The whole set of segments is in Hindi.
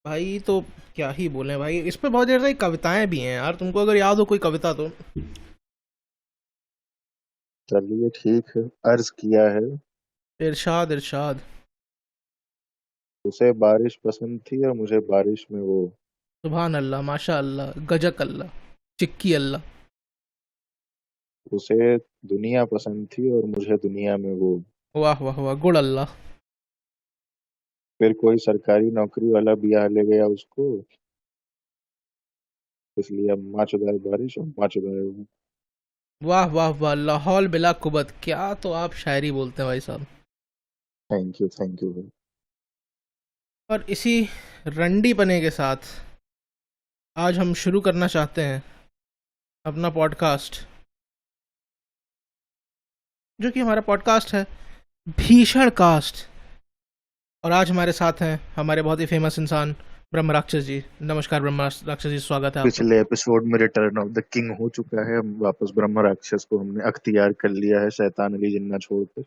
भाई तो क्या ही बोले भाई, इस पे बहुत ज्यादा कविताएं भी हैं यार, तुमको अगर याद हो कोई कविता तो। चलिए ठीक है। अर्ज किया है। इरशाद इरशाद। उसे बारिश पसंद थी और मुझे बारिश में वो। सुभान अल्लाह, माशा अल्लाह, गजक अल्लाह, चिक्की अल्लाह। उसे दुनिया पसंद थी और मुझे दुनिया में वो। वाह वाह वाह, गुड़ अल्लाह। फिर कोई सरकारी नौकरी वाला ब्याह ले गया उसको। इसलिए अब माँ चुदाए बारिश और माँ चुदाए वो। वाह वाह वाह, लाहौल बिला कुबत, क्या तो आप शायरी बोलते हैं भाई साहब। थैंक यू भाई। और इसी रंडी पने के साथ आज हम शुरू करना चाहते हैं अपना पॉडकास्ट, जो कि हमारा पॉडकास्ट है भीषण कास्ट। और आज हमारे साथ हैं हमारे बहुत ही फेमस इंसान ब्रह्म राक्षस जी। नमस्कार ब्रह्म राक्षस जी, स्वागत है आपका। पिछले एपिसोड में रिटर्न ऑफ द किंग हो चुका है। हम वापस ब्रह्म राक्षस को हमने अख्तियार कर लिया है, शैतान अली जिन्ना छोड़कर।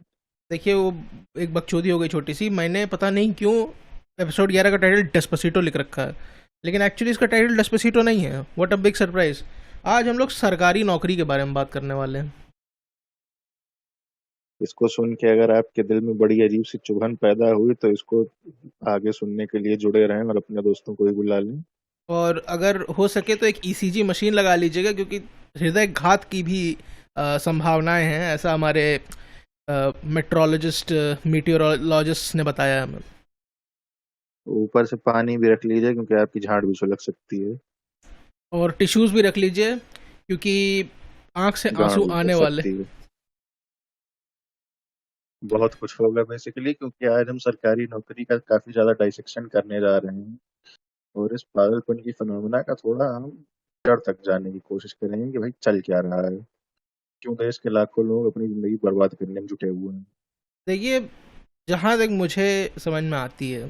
देखिए वो एक बकचोदी हो गई छोटी सी, मैंने पता नहीं क्यों एपिसोड 11 का टाइटल डेस्पासिटो लिख रखा है, लेकिन एक्चुअली इसका टाइटल डेस्पासिटो नहीं है। What a big surprise. आज हम लोग सरकारी नौकरी के बारे में बात करने वाले हैं। इसको सुन के अगर आपके दिल में बड़ी अजीब सी चुभन पैदा हुई तो इसको आगे सुनने के लिए जुड़े रहें और अपने दोस्तों को भी बुला लें। और अगर हो सके तो एक ईसीजी मशीन लगा लीजिएगा, क्योंकि हृदय घात की भी संभावनाएं हैं, ऐसा हमारे मेट्रोलॉजिस्ट मीटियोरोलॉजिस्ट ने बताया हमें। ऊपर से पानी भी रख लीजिए क्योंकि आपकी झाड़ भी सुलग सकती है। और टिश्यूज भी रख लीजिए, क्योंकि आंख से गांड आंसू भी फट आने वाले। सकती है। बहुत कुछ होगा बेसिकली, क्योंकि आज हम सरकारी नौकरी का काफी ज्यादा डाइसेक्शन करने जा रहे हैं। और इस पागलपन की फिनोमिना का थोड़ा हम जड़ तक जाने की कोशिश करेंगे कि भाई चल क्या रहा है। क्यों देश के लाखों लोग अपनी जिंदगी बर्बाद करने में जुटे हुए हैं। देखिए, जहां तक मुझे समझ में आती है,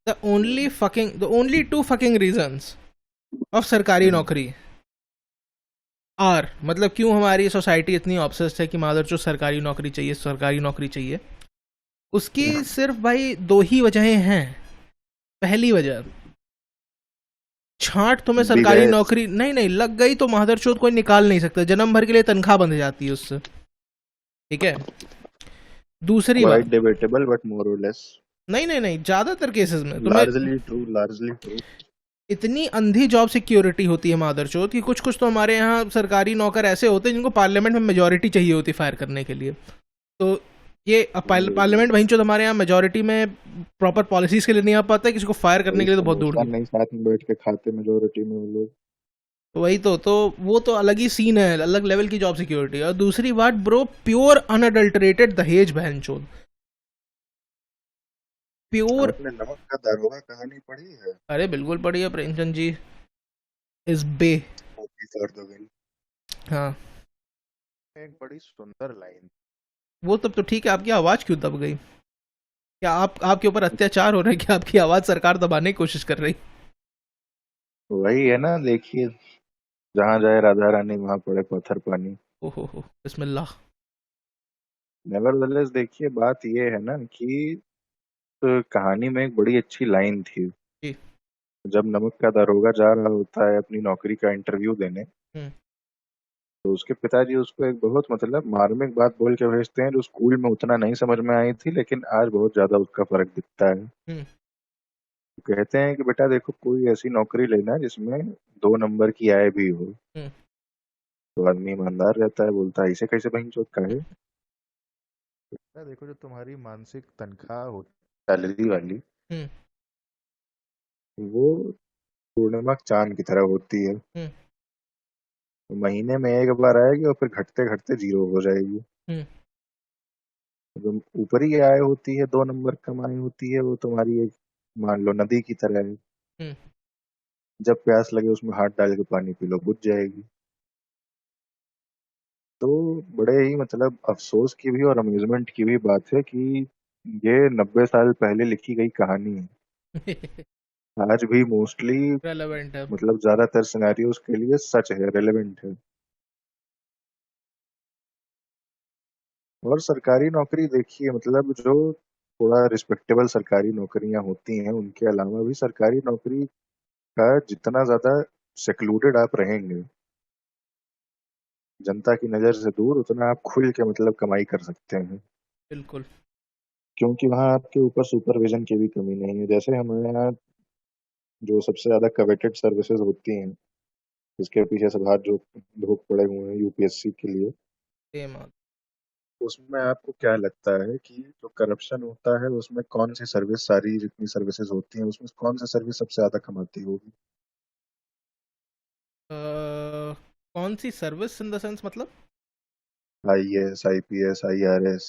the only two fucking reasons of सरकारी हम्म, नौकरी आर, मतलब क्यों हमारी सोसाइटी इतनी ऑब्सेस्ड है कि मादर जो सरकारी नौकरी चाहिए, सरकारी नौकरी चाहिए, उसकी सिर्फ भाई दो ही वजहें हैं। पहली वजह, छांट तुम्हें बिग सरकारी एस। नौकरी नहीं नहीं लग गई तो मादरचोद कोई निकाल नहीं सकता, जन्म भर के लिए तनख्वाह बंध जाती है उससे। ठीक है। दूसरी क्वाइट बात, डिबेटेबल बट मोर और लेस। नहीं नहीं नहीं, ज्यादातर केसेस में तुम्हें लार्जली ट्रू, लार्जली ट्रू। इतनी अंधी जॉब सिक्योरिटी होती है मादरचोद कि कुछ कुछ तो हमारे यहाँ सरकारी नौकर ऐसे होते हैं जिनको पार्लियामेंट में मेजोरिटी चाहिए होती फायर करने के लिए। तो ये पार्लियामेंट वहीं जो हमारे यहाँ मेजोरिटी में प्रॉपर पॉलिसीज के लिए नहीं आ पाता है, किसी को फायर करने कोई के लिए तो बहुत दूर समोसा की। नहीं साथ में बैठ के खाते मेजोरिटी में वो लोग। तो वही तो वो तो अलग ही सीन है, अलग लेवल की जॉब सिक्योरिटी। और दूसरी बात ब्रो, प्योर अनअडल्टरेटेड दहेज बहन चोद। प्योर। आपने नमक का दारोगा कहानी पढ़ी है? अरे बिल्कुल पढ़िए प्रेमचंद जी इस बे। Copy for the win. हाँ। एक बड़ी सुंदर लाइन। वो तब तो ठीक है, आपकी आवाज क्यों दब गई? क्या आपके ऊपर अत्याचार हो रहा है? क्या आपकी आवाज सरकार दबाने की कोशिश कर रही? वही है ना, देखिए। जहाँ जाए राधा रानी वहां पड़े पत्थर पानी। ओहो बिस्मिल्लाह। नेवरदलेस देखिए, बात ये है ना कि कहानी में एक बड़ी अच्छी लाइन थी। जी। जब नमक का दारोगा जा रहा होता है अपनी नौकरी का इंटरव्यू देने, हम्म। तो उसके पिताजी उसको एक बहुत मतलब मार्मिक बात बोल के भेजते हैं जो स्कूल में उतना नहीं समझ में आई थी, लेकिन आज बहुत ज्यादा उसका फर्क दिखता है। हम्म। कहते हैं कि बेटा देखो, कोई ऐसी नौकरी लेना जिसमें 2 नंबर की आय भी हो। हम्म। तो आदमी ईमानदार रहता है, बोलता है इसे कैसे बहन चौथ का है। बेटा देखो, जो तुम्हारी मानसिक तनख्वाह हो, सैलरी वाली, हम्म। वो पूर्णिमा चांद की तरह होती है। हम्म। तो महीने में एक बार आएगी और फिर घटते घटते जीरो हो जाएगी। हम्म। जो ऊपरी आय होती है, 2 नंबर कमाई होती है, वो तुम्हारी एक, मान लो, नदी की तरह है। हम्म। जब प्यास लगे उसमें हाथ डाल के पानी पी लो, बुझ जाएगी। तो बड़े ही मतलब अफसोस की भी और अम्यूजमेंट की भी बात है कि ये 90 साल पहले लिखी गई कहानी है। आज भी मोस्टली, रेलेवेंट है। मतलब ज्यादातर सिनेरियोज के लिए सच है, रेलेवेंट है। और सरकारी नौकरी देखिए, मतलब जो थोड़ा रिस्पेक्टेबल सरकारी नौकरियां होती हैं, उनके अलावा भी सरकारी नौकरी का जितना ज्यादा सेक्लूडेड आप रहेंगे, जनता की नजर से दूर, उतना आप खुल के मतलब कमाई कर सकते हैं। बिल्कुल। क्योंकि वहां आपके ऊपर सुपरविजन की भी कमी नहीं है। जैसे हमारे यहाँ जो सबसे ज्यादा कवेटेड सर्विसेज होती हैं, जिसके पीछे सब हाथ जो लोग पड़े हुए हैं यूपीएससी के लिए, सेम। उसमें आपको क्या लगता है कि जो करप्शन होता है उसमें कौन सी सर्विस, सारी जितनी सर्विसेज होती हैं उसमें कौन सी सर्विस सबसे ज्यादा कमाती होगी? कौन सी सर्विस इन द सेंस मतलब? IAS, IPS, IRS,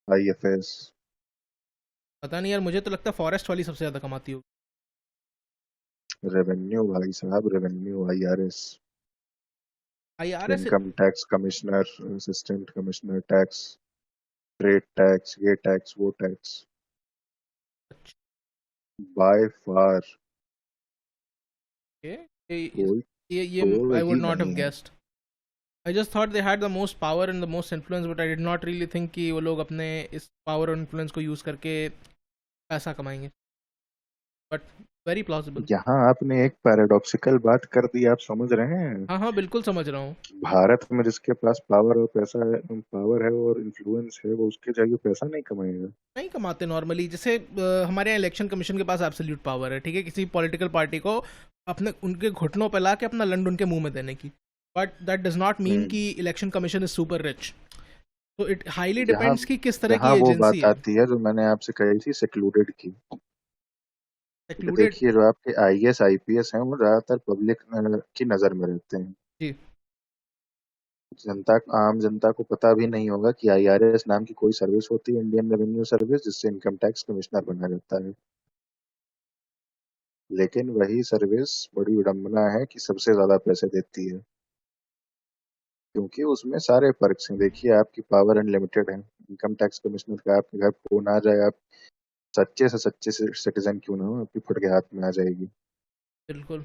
IFS. पता नहीं यार, मुझे तो लगता है फॉरेस्ट वाली सबसे ज्यादा कमाती होगी। रेवेन्यू भाई साहब, revenue, IRS, IRS. Income tax commissioner, assistant commissioner tax, trade tax, ये टैक्स वो टैक्स, बाय फार ये कोई ये तोड़ I would he not have नहीं है। Guessed. I just thought they had the most power and the most influence, but I did not really think कि वो लोग अपने इस पावर और इन्फ्लुएंस को यूज करके पैसा कमाएंगे। But very plausible. यहाँ आपने एक पैराडॉक्सिकल बात कर दी, आप समझ रहे हैं? हाँ हाँ, बिल्कुल समझ रहा हूँ। भारत में जिसके पास पावर और पैसा है, पावर है और इन्फ्लुएंस है, वो उसके जाके पैसा नहीं कमाएगा। नहीं कमाते नॉर्मली। जैसे हमारे यहाँ इलेक्शन कमीशन के पास एब्सोल्यूट पावर है, ठीक है, किसी पॉलिटिकल पार्टी को अपने उनके घुटनों पे ला के अपना लंड उनके मुंह में देने की। But that does not mean hmm. कि election commission is super rich. तो इट हाईली यहाँ डिपेंड्स कि किस तरह की यहाँ वो एजेंसी बात है। आती है जो मैंने आपसे कही थी, सेक्लूडेड की। कि एक्लूडेड। देखिए, जो आपके आईएएस आईपीएस हैं वो ज्यादातर पब्लिक की नजर में रहते हैं। जी। जनता, आम जनता को पता भी नहीं होगा कि आईआरएस नाम की कोई सर्विस होती है, इंडियन रेवेन्यू सर्विस, जिससे इनकम टैक्स कमिश्नर बना जाता है। लेकिन वही सर्विस, बड़ी विडंबना है कि सबसे ज्यादा पैसे देती है, क्योंकि उसमें सारे पर्क्स हैं। देखिए, आपकी पावर अनलिमिटेड है। इनकम टैक्स कमिश्नर का आपके घर फोन आ जाए, आप सच्चे से सच्चे सिटीजन क्यों ना हो, आपकी फट के हाथ में आ जाएगी। बिल्कुल।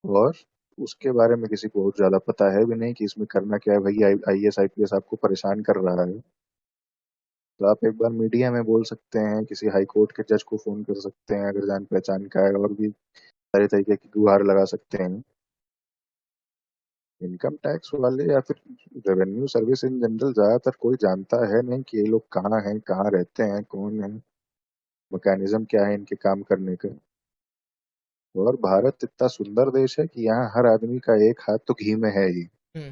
और उसके बारे में किसी को बहुत ज्यादा पता है भी नहीं कि इसमें करना क्या है। भाई, आईएएस आईपीएस आपको परेशान कर रहा है, तो आप एक बार मीडिया में बोल सकते हैं, किसी हाई कोर्ट के जज को फोन कर सकते हैं अगर जान पहचान का है, और भी सारे तरीके की गुहार लगा सकते हैं। इनकम टैक्स वाले या फिर रेवेन्यू सर्विस इन जनरल ज्यादातर कोई जानता है नहीं कि ये लोग कहाँ हैं, कहाँ रहते हैं, कौन है, मैकेनिज्म क्या है इनके काम करने का। और भारत इतना सुंदर देश है कि यहाँ हर आदमी का एक हाथ तो घी में है ही, हम्म।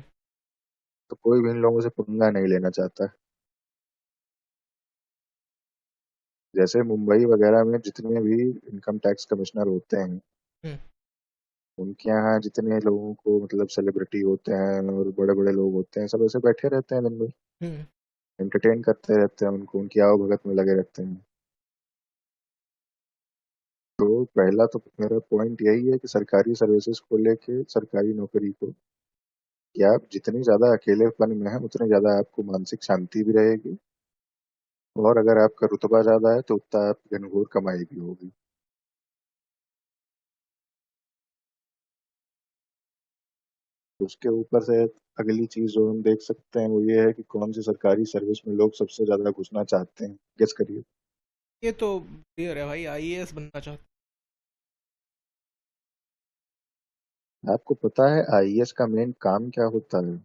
तो कोई भी इन लोगों से पंगा नहीं लेना चाहता। जैसे मुंबई वगैरह में जितने भी इनकम टैक्स कमिश्नर होते हैं, हम्म। उनके यहाँ जितने लोगों को मतलब सेलिब्रिटी होते हैं और बड़े बड़े लोग होते हैं, सब ऐसे बैठे रहते हैं दिन भर, हम्म। एंटरटेन करते रहते हैं उनको, उनकी आओ भगत में लगे रहते हैं। तो पहला तो मेरा पॉइंट यही है कि सरकारी सर्विसेज को लेके, सरकारी नौकरी को, कि आप जितनी ज्यादा अकेलेपन में हैं उतनी ज्यादा आपको मानसिक शांति भी रहेगी, और अगर आपका रुतबा ज्यादा है तो उतना आपकी घनघोर कमाई भी होगी। उसके ऊपर से अगली चीज जो हम देख सकते हैं वो ये है कि कौन सी सरकारी सर्विस में लोग सबसे ज्यादा घुसना चाहते हैं, गेस करिए। ये तो क्लियर है भाई, आईएएस बनना चाहता आपको पता है आईएएस का मेन काम क्या होता है? है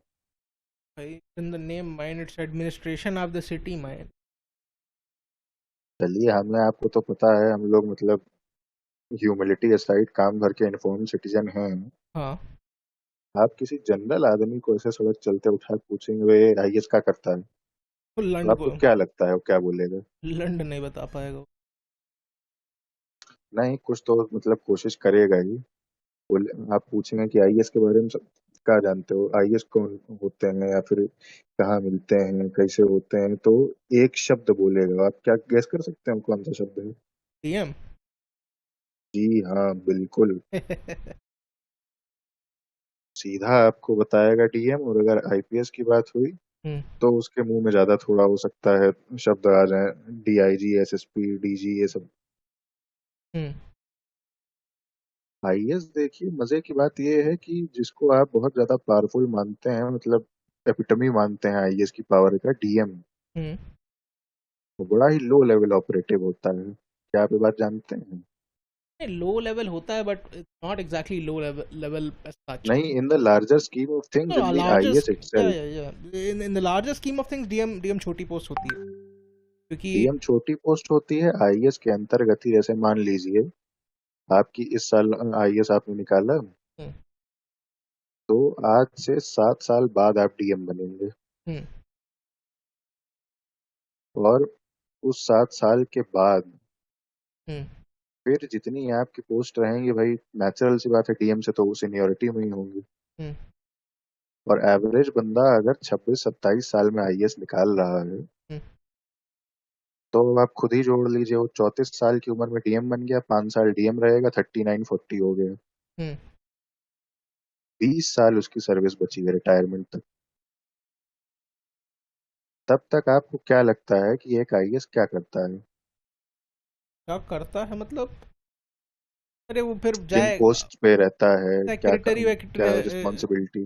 भाई। In the name mind, it's administration of the city mind. चलिए, हमें आपको तो पता है, हम लोग मतलब ह्यूमिलिटी असाइड काम भर के इन्फॉर्म सिटीजन हैं। हाँ। आप किसी जनरल आदमी को ऐसे सड़क चलते उठा के पूछेंगे वे आईएएस क्या करता है, वो तो लंड आपको को, क्या लगता है वो क्या बोलेगा? लंड नहीं बता पाएगा। नहीं, कुछ तो मतलब कोशिश करेगा ही। आप पूछेंगे कि आईएएस के बारे में क्या जानते हो, आईएएस कौन होते हैं, या फिर कहाँ मिलते हैं, कैसे होते हैं, तो एक शब्द बोलेगा। आप क्या गैस कर सकते हैं कौन सा शब्द है? डीएम। जी हाँ, बिल्कुल। सीधा आपको बताएगा डीएम। और अगर आईपीएस की बात हुई हम्म। तो उसके मुंह में ज्यादा थोड़ा हो सकता है शब्द आ जाए, डीआईजी, एसएसपी, डीजी, ये सब। हम्म। आईएएस, देखिए मजे की बात ये है कि जिसको आप बहुत ज्यादा पावरफुल मानते हैं, मतलब एपिटमी मानते हैं आईएएस की पावर का, डीएम, हम्म। वो बड़ा ही लो लेवल ऑपरेटिव होता है। क्या आप ये बात जानते हैं? लो लेवल होता है but not exactly low level as such. नहीं, in the larger scheme of things, No, in the larger IAS yeah, itself. yeah, yeah. In the larger scheme of things, DM छोटी पोस्ट होती है क्योंकि डीएम छोटी पोस्ट होती है। आईएएस के अंतर्गत ही, जैसे मान लीजिए आपकी इस साल आईएएस आपने निकाला, हम्म, तो आज से 7 साल बाद आप डीएम बनेंगे। हम्म, और उस 7 साल के बाद हम्म, फिर जितनी आपकी पोस्ट रहेंगी, भाई नेचुरल सी बात है, डीएम से तो वो सीनियोरिटी में ही होंगी। हम्म, और एवरेज बंदा अगर 26-27 साल में आईएएस निकाल रहा है, हम्म, तो आप खुद ही जोड़ लीजिए, वो 34 साल की उम्र में डीएम बन गया, 5 साल डीएम रहेगा, 39-40 हो गया। हम्म। 20 साल उसकी सर्विस बची है रिटायरमेंट तक। तब तक आपको क्या लगता है कि एक आईएएस क्या करता है? क्या करता है मतलब? अरे वो फिर किन जाएगा पोस्ट पे रहता है, क्या सेक्रेटरी क्या रिस्पॉन्सिबिलिटी?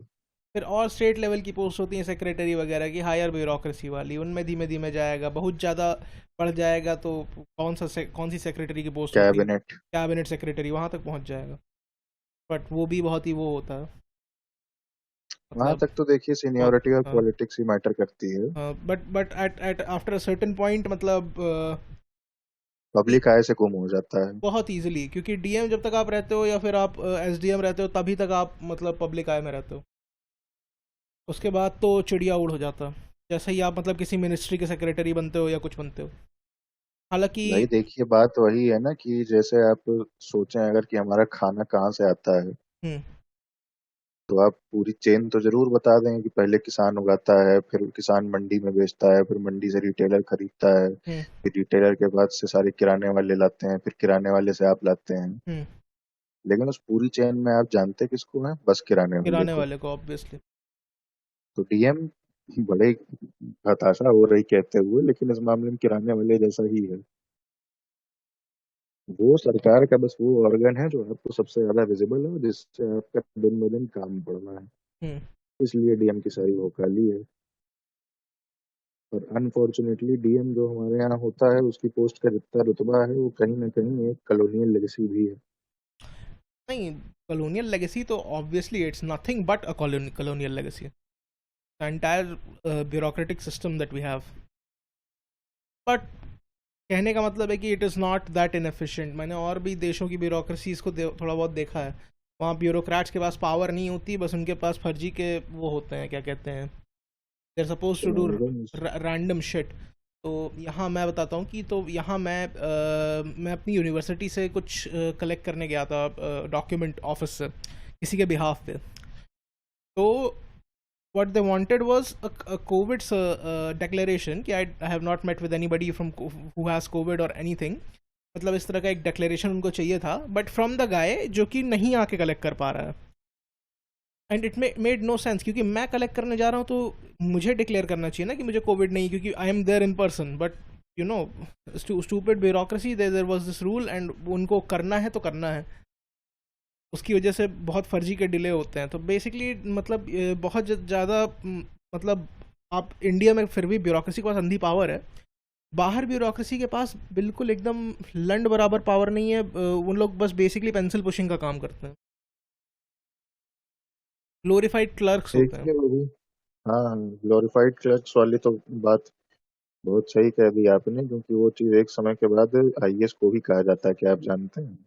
फिर और स्टेट लेवल की पोस्ट होती है सेक्रेटरी वगैरह की, हायर ब्यूरोक्रेसी वाली, उनमें धीमे धीमे जाएगा, बहुत ज़्यादा बढ़ जाएगा तो कौन सी सेक्रेटरी की पोस्ट होती है, कैबिनेट। कैबिनेट सेक्रेटरी, वहाँ तक पहुँच जाएगा। बट वो भी बहुत ही वो होता है वहां मतलब तक तो देखिए बहुत सीनियोरिटी और पॉलिटिक्स ही मैटर करती है। But at after a certain point मतलब पब्लिक आय से गुम हो जाता है। बहुत इजीली, क्योंकि डीएम जब तक आप रहते हो या फिर आप एसडीएम रहते हो तभी तक आप मतलब पब्लिक आई में रहते हो। उसके बाद तो चिड़िया उड़ हो जाता है, जैसे ही आप मतलब किसी मिनिस्ट्री के सेक्रेटरी बनते हो या कुछ बनते हो। हालांकि भाई देखिए, बात वही है ना कि जैसे आप सोचें अगर कि हमारा खाना कहाँ से आता है, हम्म, तो आप पूरी चेन तो जरूर बता दें कि पहले किसान उगाता है, फिर किसान मंडी में बेचता है, फिर मंडी से रिटेलर खरीदता है, हम्म, फिर रिटेलर के बाद से सारे किराने वाले लाते हैं, फिर किराने वाले से आप लाते हैं। हम्म। लेकिन उस पूरी चेन में आप जानते किसको हैं? बस किराने वाले गिराने को। वाले को ऑब्वियसली। तो डीएम बड़े हताशा हो रही कहते हुए, लेकिन इस मामले में किराने वाले जैसा ही है। वो सरकार का बस वो ऑर्गन है जो आपको सबसे ज्यादा विजिबल है, जिससे आपका दिन ब दिन काम बढ़ रहा है। हम्म। इसलिए डीएम की सारी वकाली है। और अनफॉर्चुनेटली डीएम जो हमारे यहाँ होता है, उसकी पोस्ट का जितना रुतबा है, वो कहीं ना कहीं एक कॉलोनियल लेगेसी भी है। नहीं, कॉलोनियल लेगेसी तो obviously it's nothing but a colonial legacy, the entire bureaucratic system that we have. But कहने का मतलब है कि it is not that inefficient. मैंने और भी देशों की ब्यूरोक्रेसीज को थोड़ा बहुत देखा है। वहाँ ब्यूरोक्रेट्स के पास पावर नहीं होती, बस उनके पास फर्जी के वो होते हैं, क्या कहते हैं, there suppose to do random shit. तो यहाँ मैं बताता हूँ कि तो यहाँ मैं अपनी यूनिवर्सिटी से कुछ कलेक्ट करने गया था डॉक्यूमेंट ऑफिस से किसी के बिहाफ पे। तो what they wanted was a COVID declaration कि I have not met with anybody from who has COVID or anything। मतलब इस तरह का एक declaration उनको चाहिए था, बट फ्रॉम द गाय जो कि नहीं आके कलेक्ट कर पा रहा है। And it made no sense, क्योंकि मैं कलेक्ट करने जा रहा हूँ तो मुझे डिक्लेयर करना चाहिए ना कि मुझे कोविड नहीं, क्योंकि I am there in person. But you know, stupid bureaucracy, there was this rule and उनको करना है तो करना है। उसकी वजह से बहुत फर्जी के डिले होते हैं। तो बेसिकली मतलब बहुत ज़्यादा मतलब आप इंडिया में फिर भी ब्यूरोक्रेसी के पास अंधी पावर है। बाहर ब्यूरोक्रेसी के पास बिल्कुल एकदम लंड बराबर पावर नहीं है। उन लोग बस बेसिकली पेंसिल पुशिंग का काम करते हैं, ग्लोरीफाइड क्लर्क्स होते हैं। देखिए वो भी, हाँ, ग्लोरिफाइड क्लर्क्स वाली तो बात बहुत सही कह दी आपने, क्योंकि वो चीज एक समय के बाद आईएएस को भी कहा जाता है, क्या आप जानते हैं?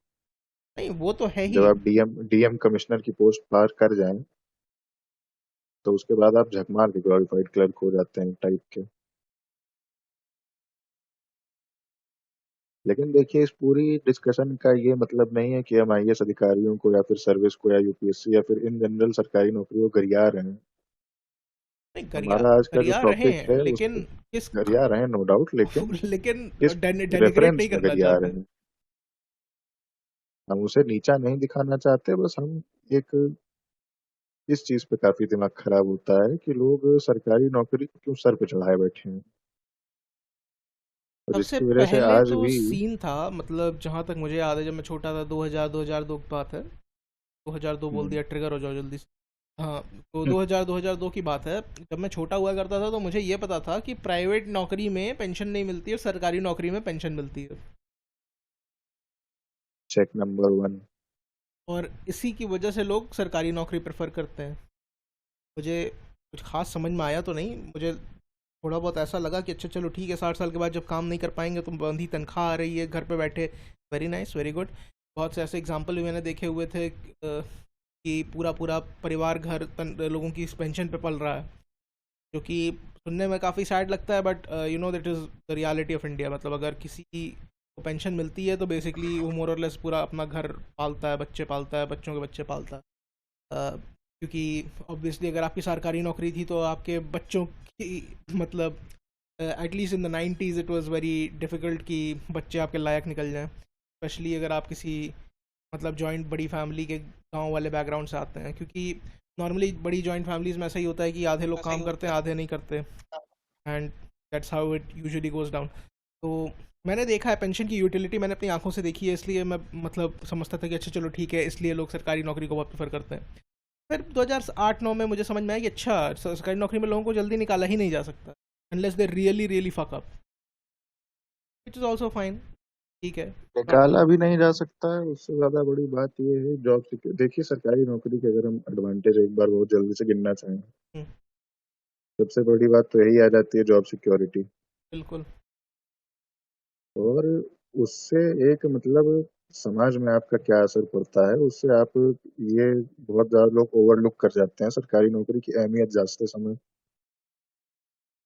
नहीं, वो तो है जब ही। आप डीएम कमिश्नर की पोस्ट पार कर जाएं, तो उसके बाद आप झकमार के ग्लोरिफाइड क्लर्क हो जाते हैं टाइप के। लेकिन देखिए, इस पूरी डिस्कशन का ये मतलब नहीं है कि हम आईएएस अधिकारियों को या फिर सर्विस को या यूपीएससी या फिर इन जनरल सरकारी नौकरियों को गरिया रहे हैं। नहीं, हमारा आज का जो करिया रहे टॉपिक हैं है उस लेकिन किस गरिया रहे हैं, नो डाउट, लेकिन लेकिन किस डेनिग्रेट नहीं रेफरेंस में करना गरिया चाहते। रहे हैं? हम उसे नीचा नहीं दिखाना चाहते, बस हम एक इस चीज पे काफी दिमाग खराब होता है कि लोग सरकारी नौकरी को क्यों सर पे चढ़ाए बैठे हैं, और सबसे जिसकी वजह से पहले आज तो भी। सीन था, मतलब जहाँ तक मुझे याद है, जब मैं छोटा था, 2002 की बात है। 2002 बोल दिया, ट्रिगर हो जाओ जल्दी से। हाँ, तो हम्म, 2002 की बात है। जब मैं छोटा हुआ करता था तो मुझे ये पता था कि प्राइवेट नौकरी में पेंशन नहीं मिलती है और सरकारी नौकरी में पेंशन मिलती है। Check number one. और इसी की वजह से लोग सरकारी नौकरी प्रेफर करते हैं। मुझे कुछ खास समझ में आया तो नहीं, मुझे थोड़ा बहुत ऐसा लगा कि अच्छा चलो ठीक है, 60 साल के बाद जब काम नहीं कर पाएंगे तो बंधी तनख्वाह आ रही है घर पे बैठे। Very nice, very good. बहुत से ऐसे एग्जाम्पल भी मैंने देखे हुए थे कि पूरा पूरा परिवार लोगों की पेंशन पे पल रहा है, जो कि सुनने में काफ़ी सैड लगता है, but you know that is the reality of India. मतलब अगर किसी को पेंशन मिलती है तो बेसिकली वो मोर और लेस पूरा अपना घर पालता है, बच्चे पालता है, बच्चों के बच्चे पालता है। क्योंकि ऑब्वियसली अगर आपकी सरकारी नौकरी थी तो आपके बच्चों की मतलब at least in the 90s it was very difficult कि बच्चे आपके लायक निकल जाएं, स्पेशली अगर आप किसी मतलब जॉइंट बड़ी फैमिली के गांव वाले बैकग्राउंड से आते हैं, क्योंकि नॉर्मली बड़ी जॉइंट फैमिलीज में ऐसा ही होता है कि आधे लोग ऐसा ही काम करते होता हैं, है। आधे नहीं करते। And that's how it usually goes down. तो मैंने देखा है पेंशन की यूटिलिटी, मैंने अपनी आंखों से देखी है, इसलिए मैं मतलब समझता था कि अच्छा चलो ठीक है, इसलिए लोग सरकारी नौकरी को बहुत प्रेफर करते हैं। फिर 2008-9 में मुझे समझ में आया कि अच्छा सरकारी नौकरी में लोगों को जल्दी निकाला ही नहीं जा सकता unless they really really fuck up, which is also fine. ठीक है। निकाला भी नहीं जा सकता है, उससे ज्यादा बड़ी बात ये है जॉब सिक्योर। देखिए सरकारी नौकरी के अगर हम एडवांटेज एक बार बहुत जल्दी से गिनना चाहें, हम्म, सबसे बड़ी बात तो यही आ जाती है, जॉब सिक्योरिटी। बिल्कुल। और उससे एक मतलब समाज में आपका क्या असर पड़ता है, उससे आप ये बहुत ज्यादा लोग ओवरलुक कर जाते हैं सरकारी नौकरी की अहमियत जाते समय।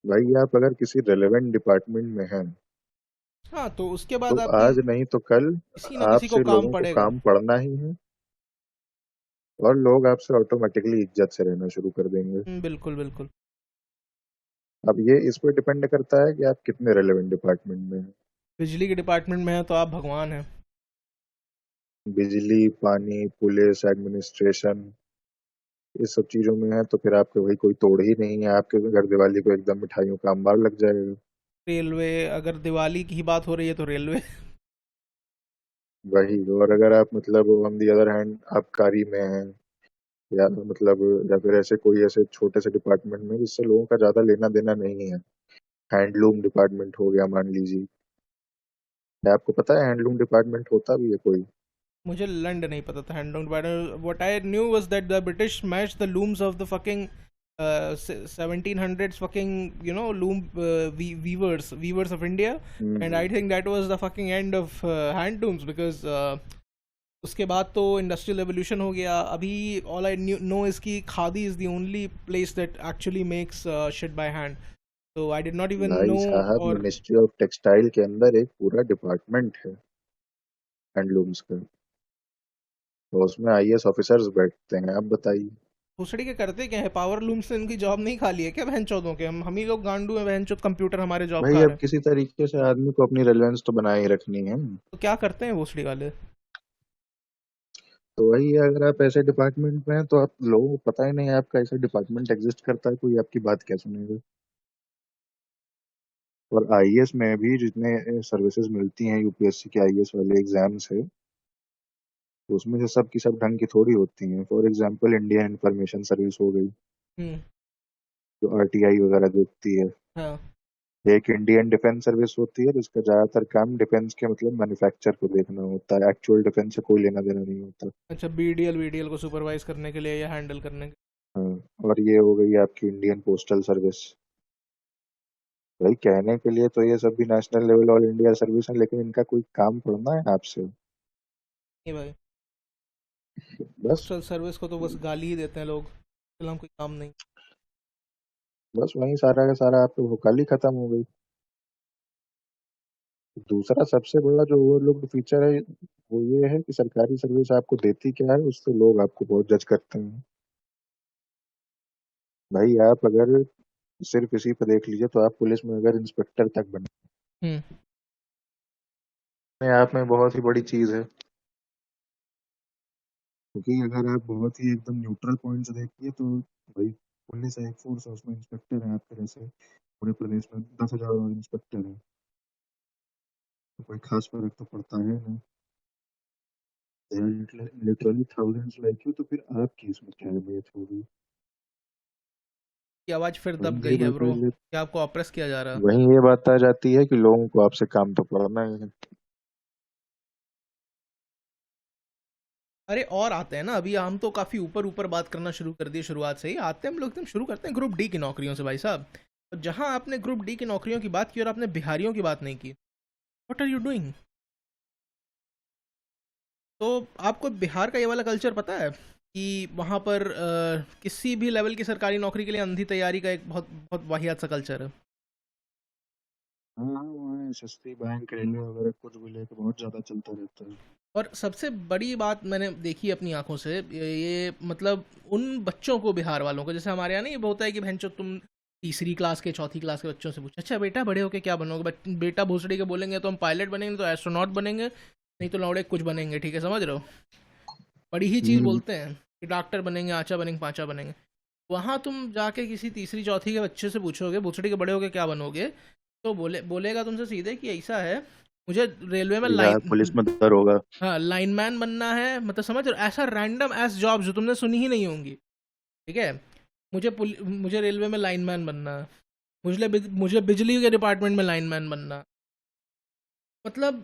भाई आप अगर किसी रेलेवेंट डिपार्टमेंट में हैं, हाँ, तो उसके तो बाद आपकी आज नहीं तो कल किसी ना किसी को आपसे काम लोगों को पड़ेगा। काम पड़ना ही है, और लोग आपसे ऑटोमेटिकली इज्जत से रहना शुरू कर देंगे। बिल्कुल बिल्कुल। अब ये इस पे डिपेंड करता है कि आप कितने रेलेवेंट डिपार्टमेंट में हैं। बिजली के डिपार्टमेंट में है तो आप भगवान हैं। बिजली, पानी, पुलिस, एडमिनिस्ट्रेशन, इस सब चीजों में है तो फिर आपके भाई कोई तोड़ ही नहीं है, आपके घर दिवाली को एकदम मिठाइयों का अंबार लग जाएगा। रेलवे, अगर दिवाली की ही बात हो रही है तो रेलवे। वही। और अगर आप मतलब ऑन दी अदर हैंड आबकारी में हैं, या मतलब या फिर ऐसे कोई ऐसे छोटे से डिपार्टमेंट में जिससे लोगों का ज्यादा लेना देना नहीं है, हैंडलूम डिपार्टमेंट हो गया मान लीजिए। क्या आपको पता है हैंडलूम डिपार्टमेंट होता भी है कोई? मुझे लैंड नहीं पता था hand down battle. What I knew was that the British match the looms of the fucking 1700s fucking loom weavers of India. And I hmm, think that was the fucking end of hand looms because उसके बाद तो इंडस्ट्रियल रेवोल्यूशन हो गया। अभी ऑल आई नो इज कि khadi is the only place that actually makes shit by hand. तो आई डिड नॉट इवन भाई नो। साहब और मिनिस्ट्री ऑफ टेक्सटाइल के अंदर एक पूरा डिपार्टमेंट है हैंडलूम्स का, तो उसमें आईएएस ऑफिसर्स बैठते हैं। आप बताइए। भोसड़ी के करते क्या है, पावर लूम से इनकी जॉब नहीं खाली है क्या बहन चौधों के? हम ही लोग गांडू हैं बहन चौथ, कंप्यूटर हमारे जॉब भाई खा रहे अब हैं। किसी तरीके से आदमी को अपनी रेलेवेंस तो बनाए ही रखनी है। तो क्या करते हैं भोसड़ी वाले? तो वही है, अगर आप ऐसे डिपार्टमेंट में हैं तो आप लोगों को पता ही नहीं है आपका ऐसा डिपार्टमेंट एग्जिस्ट करता है, कोई आपकी बात क्या सुनेगा। और आईएएस में भी जितने सर्विसेज मिलती हैं, यूपीएससी के आईएएस वाले एग्जाम्स है, तो उसमें से सब की सब ढंग की थोड़ी होती हैं। For example Indian information service हो गई, हम्म। जो आरटीआई वगैरह देखती है। हाँ। एक इंडियन डिफेंस सर्विस होती है जिसका ज्यादातर काम डिफेंस के मतलब मैन्युफैक्चर को देखना होता है, एक्चुअल डिफेंस से कोई लेना देना नहीं होता। अच्छा, बीडीएल को सुपरवाइज करने के लिए या हैंडल करने के हाँ। और ये हो गई आपकी इंडियन पोस्टल सर्विस। भाई कहने के लिए तो ये सब भी national level all India service है, लेकिन इनका कोई काम पड़ना है आपसे? लिए? भाई, बस। पोस्टल सर्विस को तो बस गाली ही देते हैं लोग, फिलहाल कोई काम नहीं। बस वही सारा का सारा आपकी वकाली खत्म हो गई। दूसरा सबसे बड़ा जो ओवरलुक्ड फीचर है वो ये है कि सरकारी सर्विस आपको देती क्या है, उससे लोग आपको बहुत जज करते हैं। भाई आप अगर सिर्फ इसी पर देख लीजिए तो आप पुलिस में अगर इंस्पेक्टर तक बने, हम्म। अपने आप में बहुत ही बड़ी चीज है। क्योंकि अगर आप बहुत ही एकदम न्यूट्रल पॉइंट से देखिए तो भाई पुलिस है, एक फोर्स है, उसमें इंस्पेक्टर है आपके जैसे पूरे प्रदेश में 10,000 इंस्पेक्टर है, तो कोई खास फर्क तो पड़ता है नहीं। लिटरली थाउजेंड्स लाइक यू, तो फिर आपकी इसमें क्या अहमियत होगी? की आवाज़ फिर दब वही ये गई है बात ब्रो, है क्या आपको ऑप्रेस किया जा रहा? वही ये बात आ जाती है कि लोगों को आपसे काम तो पड़ना ही है। अरे और आते हैं ना, अभी हम तो काफ़ी ऊपर ऊपर बात करना शुरू कर दिए, शुरुआत से ही आते हैं हम लोग एकदम शुरू करते हैं ग्रुप डी की नौकरियों से भाई साहब। तो जहाँ आपने ग्रुप डी की नौकरियों की बात की और आपने बिहारियों की बात नहीं की, व्हाट आर यू डूइंग? तो आपको बिहार का ये वाला कल्चर पता है कि वहाँ पर किसी भी लेवल की सरकारी नौकरी के लिए अंधी तैयारी का एक बहुत बहुत वाहियात सा कल्चर है। हाँ वहाँ एसएससी बैंक रेलवे वगैरह कुछ भी लेके बहुत ज्यादा चलता रहता है। और सबसे बड़ी बात मैंने देखी अपनी आंखों से, ये मतलब उन बच्चों को, बिहार वालों को, जैसे हमारे यहाँ नहीं होता है कि भैंचो तुम तीसरी क्लास के चौथी क्लास के बच्चों से पूछो, अच्छा बेटा बड़े होके क्या बनोगे, बेटा भोसड़ी के बोलेंगे तो हम पायलट बनेंगे, तो एस्ट्रोनॉट बनेंगे, नहीं तो लौड़े कुछ बनेंगे, ठीक है समझ रहे हो? बड़ी ही चीज़ हम्म। बोलते हैं कि डॉक्टर बनेंगे, आचा बनेंगे, पाँचा बनेंगे। वहाँ तुम जाके किसी तीसरी चौथी के बच्चे से पूछोगे भोसड़ी के बड़े होके क्या बनोगे, तो बोलेगा तुमसे सीधे कि ऐसा है, मुझे रेलवे में बिहार पुलिस में दरोगा। हाँ लाइनमैन बनना है, मतलब समझ रहे हो, ऐसा रैंडम एस जॉब जो तुमने सुनी ही नहीं होंगी, ठीक है? मुझे रेलवे में लाइनमैन बनना है, मुझे बिजली के डिपार्टमेंट में लाइनमैन बनना, मतलब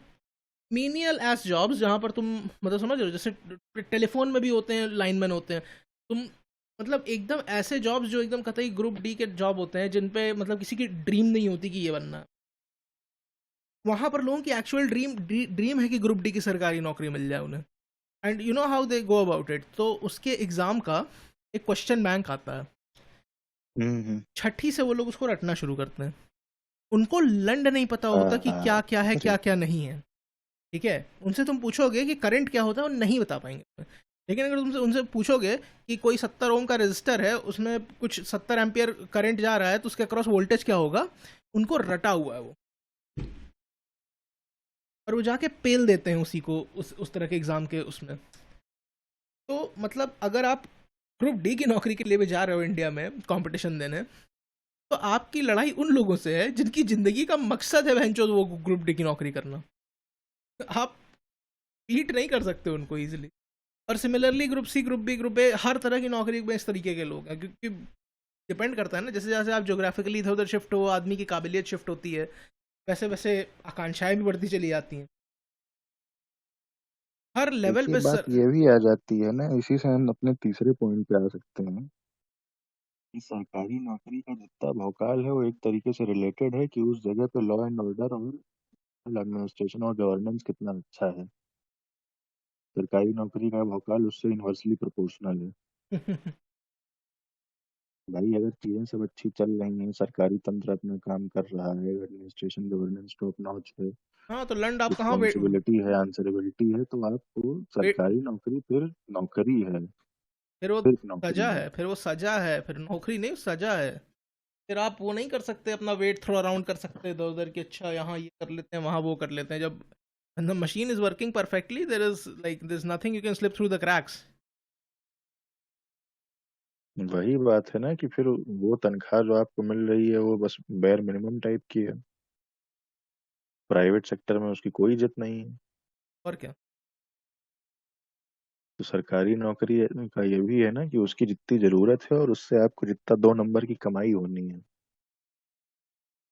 मीनियल एस जॉब्स जहाँ पर तुम, मतलब समझ रहे हो, जैसे टेलीफोन में भी होते हैं लाइनमैन होते हैं, तुम मतलब एकदम ऐसे जॉब्स जो एकदम कतई ग्रुप डी के जॉब होते हैं, जिन पे मतलब किसी की ड्रीम नहीं होती कि ये बनना है। वहाँ पर लोगों की एक्चुअल ड्रीम है कि ग्रुप डी की सरकारी नौकरी मिल जाए उन्हें। And you know how they go about it, तो उसके एग्ज़ाम का एक क्वेश्चन बैंक आता है, हम्म। छठी से वो लोग उसको रटना शुरू करते हैं। उनको लंड नहीं पता होता कि हाँ। क्या क्या है, अरे क्या क्या नहीं है, ठीक है? उनसे तुम पूछोगे कि करंट क्या होता है, वो नहीं बता पाएंगे। लेकिन अगर तुमसे उनसे पूछोगे कि कोई 70 ओम का रजिस्टर है, उसमें कुछ 70 एम्पियर करंट जा रहा है, तो उसके अक्रॉस वोल्टेज क्या होगा, उनको रटा हुआ है वो, और वो जाके पेल देते हैं उसी को, उस तरह के एग्ज़ाम के उसमें। तो मतलब अगर आप ग्रुप डी की नौकरी के लिए भी जा रहे हो इंडिया में कंपटीशन देने, तो आपकी लड़ाई उन लोगों से है जिनकी ज़िंदगी का मकसद है भैंचोद वो ग्रुप डी की नौकरी करना। आप बीट नहीं कर सकते उनको ईजिली। और similarly group C, group B, group A, हर तरह की नौकरी में इस तरीके के लोग हैं, क्योंकि डिपेंड करता है ना, जैसे जैसे आप जोग्राफिकली इधर उधर शिफ्ट हो, आदमी की काबिलियत शिफ्ट होती है, वैसे वैसे आकांक्षाएं भी बढ़ती चली जाती हैं हर लेवल देखिए पे बात सर। ये भी आ जाती है ना, इसी से हम अपने तीसरे पॉइंट पे आ सकते हैं कि सरकारी नौकरी का जितना भौकाल है वो एक तरीके से रिलेटेड है कि उस जगह पे लॉ एंड ऑर्डर और एडमिनिस्ट्रेशन और गवर्नेंस कितना अच्छा है। सरकारी नौकरी का भौकाल उससे इन्वर्सली प्रोपोर्शनल है। भाई अगर चीजें सब अच्छी चल रही हैं, सरकारी तंत्र अपना काम कर रहा है, एडमिनिस्ट्रेशन गवर्नेंस टॉप नॉच है, हाँ तो लंड आप कहाँ रिस्पॉन्सिबिलिटी है, आंसरेबिलिटी है, तो आपको वे, सरकारी नौकरी फिर नौकरी है, फिर वो सिर्फ नौकरी सजा है। है, फिर वो सजा है, फिर नौकरी नहीं सजा है। फिर आप वो नहीं कर सकते, अपना वेट थ्रो अराउंड कर सकते इधर उधर कि अच्छा यहाँ ये कर लेते हैं, वहाँ वो कर लेते हैं। जब the machine is working perfectly, there is nothing you can slip through the cracks. वही बात है ना कि फिर वो तनख्वाह जो आपको मिल रही है वो बस बेयर मिनिमम टाइप की है। प्राइवेट सेक्टर में उसकी कोई इज्जत नहीं है। और क्या। तो सरकारी नौकरी का ये भी है ना कि उसकी जितनी जरूरत है और उससे आपको जितना 2 नंबर की कमाई होनी है,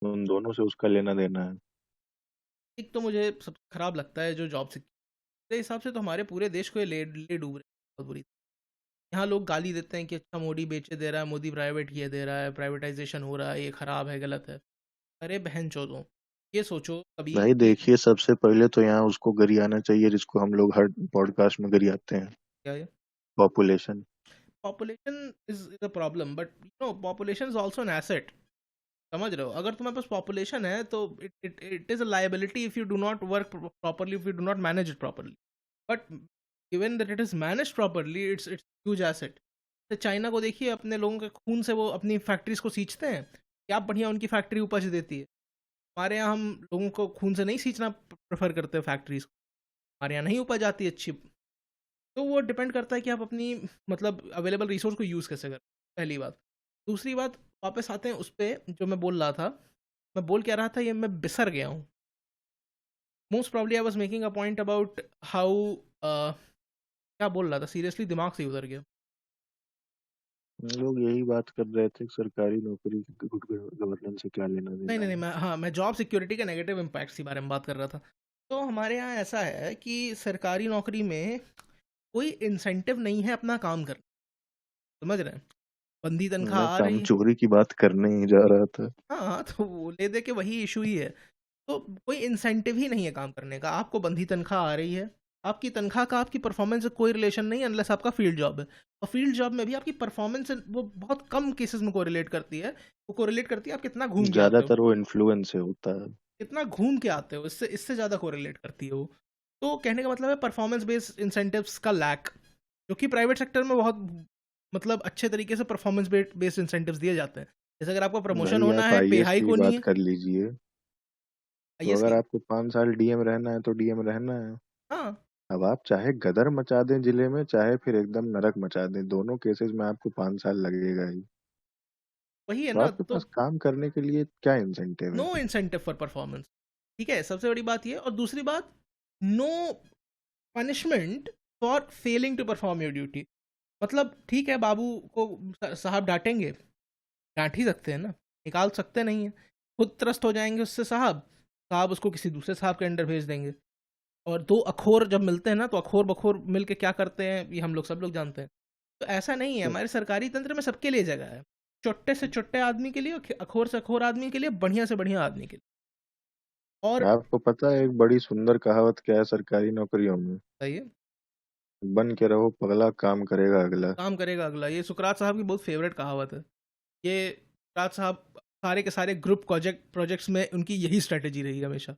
उन दोनों से उसका लेना देना है। एक तो मुझे सबसे खराब लगता है जो जॉब सिक्योरिटी, मेरे हिसाब से तो हमारे पूरे देश को ये ले डूब रहे हैं बहुत बुरी। यहाँ लोग गाली देते हैं कि अच्छा मोदी बेचे दे रहा है, मोदी प्राइवेट किए दे रहा है, प्राइवेटाइजेशन हो रहा है, ये खराब है, गलत है। अरे बहन चोदो, ये सोचो कभी भाई कि देखिए, सबसे पहले तो यहाँ उसको गरियाना चाहिए जिसको हम लोग हर पॉडकास्ट में गरियाते हैं, क्या है, population. Population is a problem, but you no population is also an asset. समझ रहे हो, अगर तुम्हारे पास पॉपुलेशन है तो it is a liability if you do not work properly, if you do not manage it properly. But given that it is manage properly, it's it's huge asset. तो चाइना को देखिए, अपने लोगों के खून से वो अपनी फैक्ट्रीज को सींचते हैं, क्या बढ़िया उनकी फैक्ट्री उपज देती है। हमारे यहाँ हम लोगों को खून से नहीं सींचना प्रेफर करते फैक्ट्रीज को, हमारे यहाँ नहीं उपज आती अच्छी। तो वो डिपेंड करता है कि आप अपनी मतलब अवेलेबल रिसोर्स को यूज़ कैसे करें, पहली बात। दूसरी बात, वापस आते हैं उस पर जो मैं बोल रहा था, मैं बोल क्या रहा था ये मैं बिसर गया हूँ। Most probably I was making a point about how क्या बोल रहा था, सीरियसली दिमाग से ही उतर गया। लोग यही बात कर रहे थे कि सरकारी नौकरी की गुड गवर्नेंस से क्या लेना नहीं देना नहीं नहीं, है। मैं जॉब सिक्योरिटी के नेगेटिव इम्पैक्ट्स के बारे में बात कर रहा था। तो हमारे यहाँ ऐसा है कि सरकारी नौकरी में कोई इंसेंटिव नहीं है अपना काम करने, समझ रहे हैं? बंदी तनख्वाह मैं आ काम रही। चोरी की बात करने ही जा रहा था। हाँ हाँ, तो वो ले दे के वही इशू ही है। तो कोई इंसेंटिव ही नहीं है काम करने का, आपको बंधी तनख्वाह आ रही है। आपकी तनख्वाह का आपकी परफॉर्मेंस से कोई रिलेशन नहीं, अनलेस आपका फील्ड जॉब है। और फील्ड जॉब में भी आपकी परफॉर्मेंस से वो बहुत कम केसेस में कोरिलेट करती है। वो कोरिलेट करती है आप कितना घूम के आते हो, ज्यादातर वो इन्फ्लुएंस से होता है। कितना घूम के आते हो, इससे इससे ज़्यादा कोरिलेट करती है वो। तो कहने का मतलब है परफॉर्मेंस बेस्ड इंसेंटिव्स का लैक, जो कि प्राइवेट सेक्टर में बहुत मतलब अच्छे तरीके से परफॉर्मेंस बेस्ड इंसेंटिव्स दिए जाते हैं। जैसे अगर आपका प्रमोशन भाई होना आप है, पे आईएएस की हाइक ही होनी बात है। कर लीजिए। तो आईएएस अगर की। आपको 5 साल डीएम रहना है तो डीएम रहना है। हाँ, अब आप चाहे गदर मचा दें जिले में, चाहे फिर एकदम नरक मचा दें, दोनों केसेस में आपको 5 साल लगेगा ही। वही है तो ना। आपके तो पास काम करने के लिए क्या इंसेंटिव नो है? इंसेंटिव फॉर परफॉर्मेंस, ठीक है, सबसे बड़ी बात ये। और दूसरी बात, no punishment for failing to perform your duty. मतलब ठीक है, बाबू को साहब डांटेंगे, डांट ही सकते हैं ना, निकाल सकते नहीं है। खुद त्रस्त हो जाएंगे उससे साहब, साहब उसको किसी दूसरे साहब के अंडर भेज देंगे। और दो अखोर जब मिलते हैं ना, तो अखोर बखोर मिल के क्या करते हैं ये हम लोग सब लोग जानते हैं। तो ऐसा नहीं है, तो हमारे सरकारी तंत्र में सबके लिए जगह है। छोटे से छोटे आदमी के लिए और अखोर से अखोर आदमी के लिए, बढ़िया से बढ़िया आदमी के लिए। और आपको पता है एक बड़ी सुंदर कहावत क्या है सरकारी नौकरियों में? सही है, बन के रहो पगला, काम करेगा अगला। काम करेगा अगला, ये सुकरात साहब की बहुत फेवरेट कहावत है। ये सुकरात साहब सारे के सारे ग्रुप प्रोजेक्ट्स में उनकी यही स्ट्रेटेजी रही हमेशा।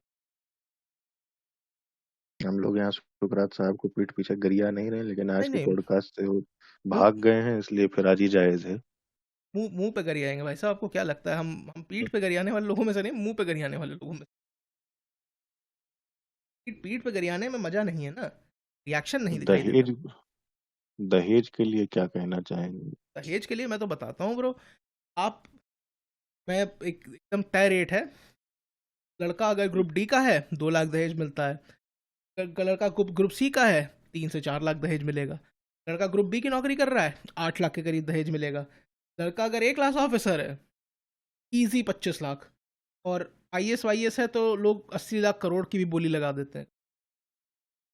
हम लोग यहाँ सुकरात साहब को पीठ पीछे गरिया नहीं रहे, लेकिन आज नहीं के नहीं, पॉडकास्ट से वो मुंह भाग गए हैं, इसलिए फिर आज ही जायज है। मुंह मुंह पे गरियाएंगे भाई साहब, आपको क्या लगता है हम पीठ पे गरियाने वाले लोगों में से नहीं, मुंह पे गरियाने वाले लोगों में। पीठ पीठ पे गरियाने में मजा नहीं है ना, रिएक्शन नहीं दिखाई देता। दहेज, दहेज के लिए क्या कहना चाहेंगे? दहेज के लिए मैं तो बताता हूँ ब्रो। आप, मैं एकदम तय रेट है। लड़का अगर ग्रुप डी का है 2 लाख दहेज मिलता है। लड़का ग्रुप सी का है 3 से 4 लाख दहेज मिलेगा। लड़का ग्रुप बी की नौकरी कर रहा है 8 लाख के करीब दहेज मिलेगा। लड़का अगर ए क्लास ऑफिसर है, इजी 25 लाख। और आईएएस वाईएएस है तो लोग 80 लाख करोड़ की भी बोली लगा देते हैं।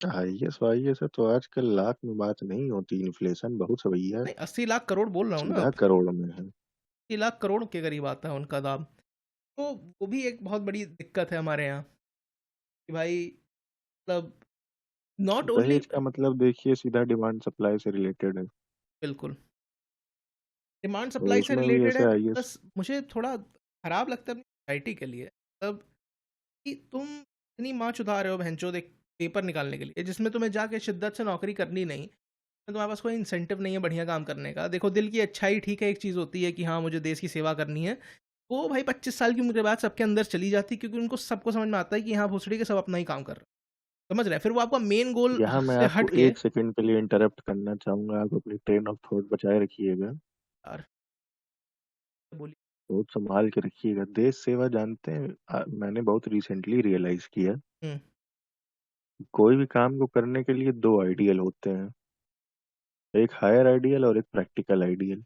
आईएएस वाईएएस है तो आजकल लाख में बात नहीं होती, इन्फ्लेशन बहुत है भैया। नहीं, 80 लाख करोड़ बोल रहा हूँ ना, सीधा करोड़ में है। 80 लाख करोड़ के करीब आता है उनका दाम। तो वो भी एक बहुत बड़ी दिक्कत है हमारे यहाँ कि भाई, मतलब नॉट ओनली। दहेज का मतलब देखिए सीधा डिमांड सप्लाई से रिलेटेड है। बिल्कुल, डिमांड और सप्लाई से उसमें भी रिलेटेड है। ऐसे आईएएस, प्लस मुझे थोड़ा खराब लगता है अपनी सोसाइटी के लिए, मतलब कि तुम इतनी माँ चुदा रहे हो भैंचोद एक पेपर निकालने के लिए, जिसमें तुम्हें जाके शिद्दत से नौकरी करनी नहीं, तो तुम्हारे पास कोई इंसेंटिव नहीं है बढ़िया काम करने का। देखो, दिल की अच्छाई ठीक है, एक चीज़ होती है कि हाँ मुझे देश की सेवा करनी है। वो भाई 25 साल की उम्र के बाद सबके अंदर चली जाती है, क्योंकि उनको सबको समझ में आता है कि हाँ भोसड़ी के सब अपना ही काम कर रहे हैं, समझ रहे हैं? फिर वो आपका मेन गोल यहाँ मैं से आपको हट के। 1 सेकंड के लिए इंटरप्ट करना चाहूंगा, आप अपनी ट्रेन ऑफ थॉट बचाए रखिएगा। यार बोलिए। बहुत संभाल के रखिएगा। देश सेवा जानते हैं, मैंने बहुत रिसेंटली रियलाइज किया, हम्म। कोई भी काम को करने के लिए दो आइडियल होते हैं, एक हायर आइडियल और एक प्रैक्टिकल आइडियल।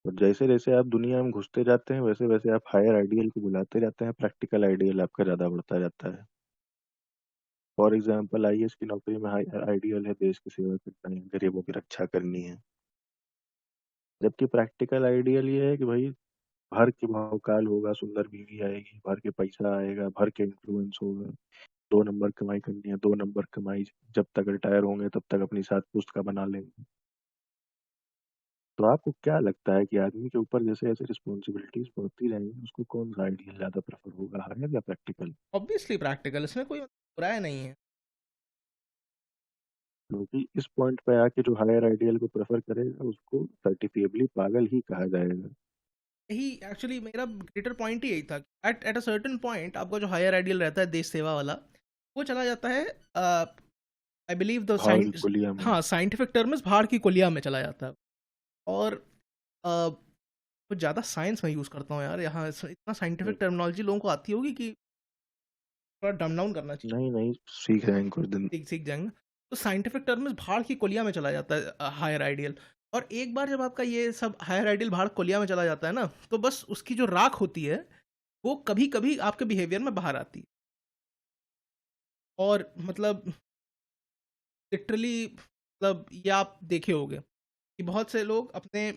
और जैसे जैसे आप दुनिया में घुसते जाते हैं वैसे वैसे आप हायर आइडियल को बुलाते जाते हैं, प्रैक्टिकल आइडियल आपका ज्यादा बढ़ता जाता है। फॉर एग्जाम्पल आईएएस की नौकरी में हायर आइडियल है देश की सेवा करना है, गरीबों की रक्षा करनी है। जबकि प्रैक्टिकल आइडियल ये है कि भाई भर के भौकाल होगा, सुंदर बीवी आएगी, भर के पैसा आएगा, भर के इन्फ्लुएंस होगा, 2 नंबर कमाई करनी है, 2 नंबर कमाई, जब तक रिटायर होंगे तब तक अपनी 7 पुश्त बना लेंगे। तो आपको क्या लगता है कि आदमी के ऊपर जैसे जैसे रिस्पॉन्सिबिलिटीज बढ़ती रहेंगी उसको कौन सा आइडियल ज्यादा प्रेफर होगा, हायर या प्रैक्टिकल? ऑब्वियसली प्रैक्टिकल, इसमें कोई बुराई नहीं है। क्योंकि इस पॉइंट पे आके जो हायर आइडियल को प्रेफर करेगा उसको सर्टिफिकेबली पागल ही कहा जाएगा। यही एक्चुअली मेरा ग्रेटर पॉइंट ही यही था। At at a certain point आपका जो हायर आइडियल रहता है देश सेवा वाला, वो चला जाता है आई बिलीव द भाड़ की साइंस। कुलिया में। हाँ, साइंटिफिक टर्म में भाड़ की कोलिया में चला जाता है। और कुछ ज़्यादा साइंस में यूज़ करता हूँ यार यहाँ, इतना साइंटिफिक टर्मिनोलॉजी लोगों को आती होगी कि थोड़ा डम डाउन करना चाहिए। नहीं नहीं, सीख जाएंगे कुछ दिन। सीख सीख जाएंगे। तो साइंटिफिक टर्म में भाड़ की कोलिया में चला जाता है हायर आइडियल। और एक बार जब आपका ये सब हायर आइडियल भाड़ कोलिया में चला जाता है ना, तो बस उसकी जो राख होती है वो कभी कभी आपके बिहेवियर में बाहर आती है। और मतलब लिटरली, मतलब ये आप देखे होंगे कि बहुत से लोग अपने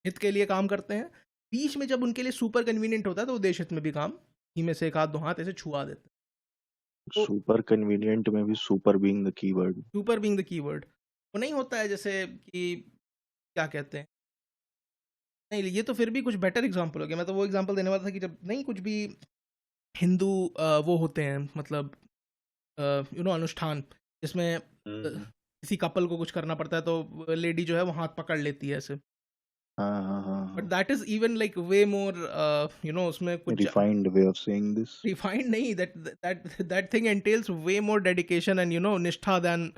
हित के लिए काम करते हैं, बीच में जब उनके लिए सुपर कन्वीनियंट होता है तो वो देश हित में भी काम ही में से एक हाथ दो हाथ ऐसे छुआ देते हैं। तो सुपर कन्वीनियंट में भी super being the keyword. Super being the keyword वो नहीं होता है, जैसे कि क्या कहते हैं, नहीं ये तो फिर भी कुछ बेटर एग्जांपल हो गया। मैं तो वो एग्जांपल देने वाला था कि जब नहीं कुछ भी हिंदू वो होते हैं, मतलब अनुष्ठान जिसमें किसी कपल को कुछ करना पड़ता है तो लेडी जो है वो हाथ पकड़ लेती है ऐसे। हाँ हाँ हाँ बट हाँ, दैट इज इवन लाइक वे मोर उसमें कुछ refined way of saying this. Refined नहीं, that thing entails way more dedication and nishtha than